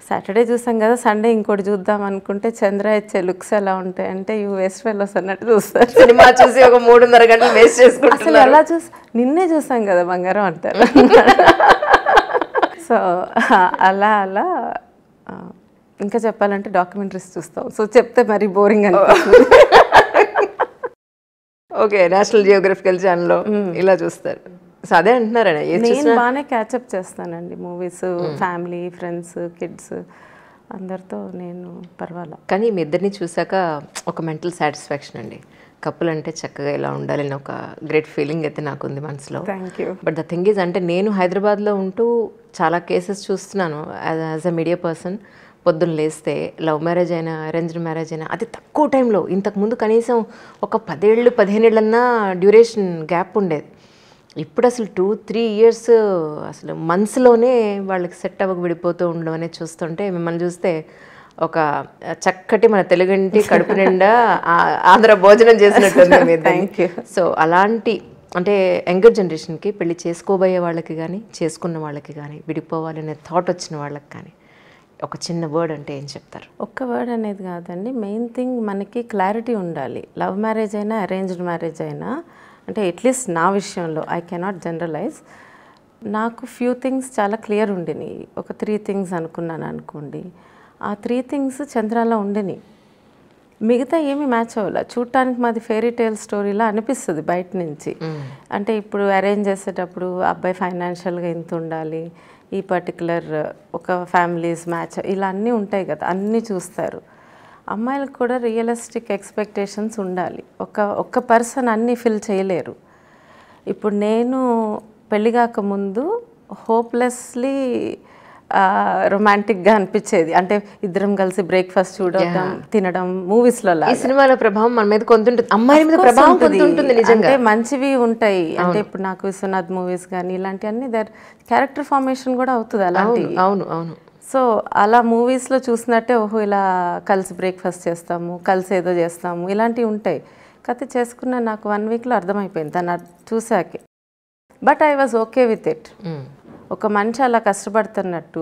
సాటర్డే చూసాం కదా, సండే ఇంకోటి చూద్దాం అనుకుంటే చంద్ర ఇచ్చే లుక్స్ ఎలా ఉంటాయి అంటే యూ వేస్ట్ ఫెలోస్ అన్నట్టు చూస్తారు. సినిమా చూసి ఒక 3.5 గంటలు వేస్ట్ చేసుకుంటారు. అసలు ఎలా నిన్నే చూసాం కదా బంగారం అంటారు. సో అలా ఇంకా చెప్పాలంటే డాక్యుమెంటరీస్ చూస్తాం. సో చెప్తే మరి బోరింగ్ అనిపిస్తుంది. ఓకే, నేషనల్ జియోగ్రఫికల్ ఛానల్లో ఇలా చూస్తారు. సో అదే అంటున్నారా? నేను బాగానే క్యాచప్ చేస్తానండి మూవీస్, ఫ్యామిలీ, ఫ్రెండ్స్, కిడ్స్ అందరితో నేను పర్వాలా. కానీ మీ ఇద్దరిని చూసాక ఒక మెంటల్ సాటిస్ఫాక్షన్ అండి. కపుల్ అంటే చక్కగా ఇలా ఉండాలని ఒక గ్రేట్ ఫీలింగ్ అయితే నాకుంది మనసులో. Thank you. But the thing is అంటే నేను హైదరాబాద్లో ఉంటూ చాలా కేసెస్ చూస్తున్నాను యాజ్ అ మీడియా పర్సన్. పొద్దున్న లేస్తే లవ్ మ్యారేజ్ అయినా అరేంజ్డ్ మ్యారేజ్ అయినా అతి తక్కువ టైంలో, ఇంతకుముందు కనీసం ఒక 10 ఏళ్ళు 15 ఏళ్ళన్నా డ్యూరేషన్ గ్యాప్ ఉండేది. ఇప్పుడు అసలు 2-3 years అసలు మంత్స్లోనే వాళ్ళకి సెట్ అవ్వక విడిపోతూ ఉండడం అనేది చూస్తుంటే, మిమ్మల్ని చూస్తే ఒక చక్కటి మన తెలుగింటి కడుపు నిండా ఆంధ్ర భోజనం చేసినట్టుంది. Thank you. సో అలాంటి అంటే యంగర్ జనరేషన్కి పెళ్లి చేసుకోబోయే వాళ్ళకి కానీ చేసుకున్న వాళ్ళకి కానీ విడిపోవాలనే థాట్ వచ్చిన వాళ్ళకి కానీ ఒక చిన్న వర్డ్ అంటే ఏం చెప్తారు? ఒక్క వర్డ్ అనేది కాదండి, మెయిన్ థింగ్ మనకి క్లారిటీ ఉండాలి. లవ్ మ్యారేజ్ అయినా అరేంజ్డ్ మ్యారేజ్ అయినా, అంటే అట్లీస్ట్ నా విషయంలో ఐ కెనాట్ జనరలైజ్. నాకు ఫ్యూ థింగ్స్ చాలా క్లియర్ ఉండినాయి. ఒక 3 things అనుకున్నాను అనుకోండి, ఆ 3 things చంద్రాలో ఉండినాయి. మిగతా ఏమీ మ్యాచ్ అవ్వాలి. చూడటానికి మాది ఫెయిరీ టేల్ స్టోరీలా అనిపిస్తుంది బయట నుంచి. అంటే ఇప్పుడు అరేంజ్ చేసేటప్పుడు అబ్బాయి ఫైనాన్షియల్గా ఇంత ఉండాలి, ఈ పర్టికులర్ ఒక ఫ్యామిలీస్ మ్యాచ్, ఇలా అన్నీ ఉంటాయి కదా, అన్నీ చూస్తారు. అమ్మాయిలకు కూడా రియలిస్టిక్ ఎక్స్పెక్టేషన్స్ ఉండాలి. ఒక్క పర్సన్ అన్నీ ఫిల్ చేయలేరు. ఇప్పుడు నేను పెళ్ళి కాకముందు హోప్లెస్లీ రొమాంటిక్గా అనిపించేది. అంటే ఇద్దరం కలిసి బ్రేక్ఫాస్ట్ చూడటం, తినడం, మూవీస్లో. ఈ సినిమాల ప్రభావం మన మీద కొంటుంటుంది, అమ్మాయి మీద ప్రభావం కొంటుంటుంది నిజంగా. అంటే మంచివి ఉంటాయి. అంటే ఇప్పుడు నాకు విశ్వనాథ్ మూవీస్ కానీ ఇలాంటివన్నీ క్యారెక్టర్ ఫార్మేషన్ కూడా అవుతుంది అలాంటివి. అవును అవును. సో అలా మూవీస్లో చూసినట్టే ఓహో ఇలా కలిసి బ్రేక్ఫాస్ట్ చేస్తాము, కలిసి ఏదో చేస్తాము, ఇలాంటివి ఉంటాయి. కథ చేసుకున్న నాకు 1 weekలో అర్థమైపోయింది తను చూసాకే. But I was okay with it. ఒక మనిషి అలా కష్టపడుతున్నట్టు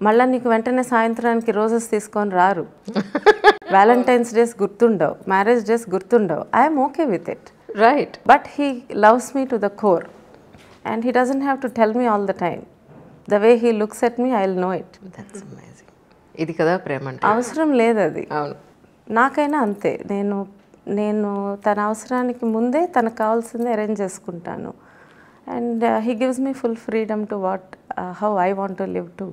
మళ్ళీ నీకు వెంటనే సాయంత్రానికి రోజెస్ తీసుకొని రారు. వ్యాలంటైన్స్ డేస్ గుర్తుండవు, మ్యారేజ్ డేస్ గుర్తుండవు. I'm okay with it. Right. But he loves me to the core and he doesn't have to tell me all the time. The way he looks at me, I'll know it. That's amazing. ఇది కదా ప్రేమ అంటే. అవసరం లేదు అది. అవును. నాకైనా అంతే. నేను తన అవసరానికి ముందే తనకు కావాల్సింది అరేంజ్ చేసుకుంటాను. And he gives me full freedom to how I want to live too.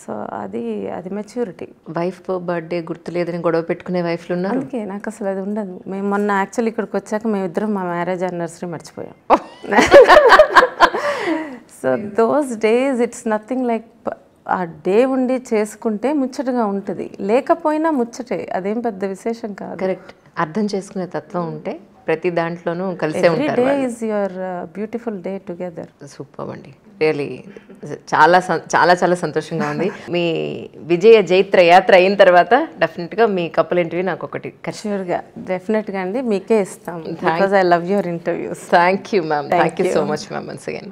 So అది మెచ్యూరిటీ. వైఫ్ బర్త్డే గుర్తులేదని గొడవ పెట్టుకునే వైఫ్లు ఉన్నారు. అందుకే నాకు అసలు అది ఉండదు. మేము మొన్న యాక్చువల్లీ ఇక్కడికి వచ్చాక మేమిద్దరం మా మ్యారేజ్ యానివర్సరీ మర్చిపోయాం. So those days it's nothing like ఆ డే ఉండి చేసుకుంటే ముచ్చటగా ఉంటుంది, లేకపోయినా ముచ్చటే, అదేం పెద్ద విశేషం కాదు. కరెక్ట్. అర్థం చేసుకునే తత్వం ఉంటే ప్రతి దాంట్లోనూ కలిసే ఎవ్రీ ఉంటారు. Day is your beautiful day together. Super అండి, రియలీ చాలా చాలా చాలా సంతోషంగా ఉంది. మీ విజయ జైత్ర యాత్ర అయిన తర్వాత డెఫినెట్గా మీ కపుల్ ఇంటర్వ్యూ నాకు ఒకటి షూర్గా డెఫినెట్గా అండి మీకే ఇస్తాం. Because I love your interviews. Thank you ma'am, thank you so much ma'am once again.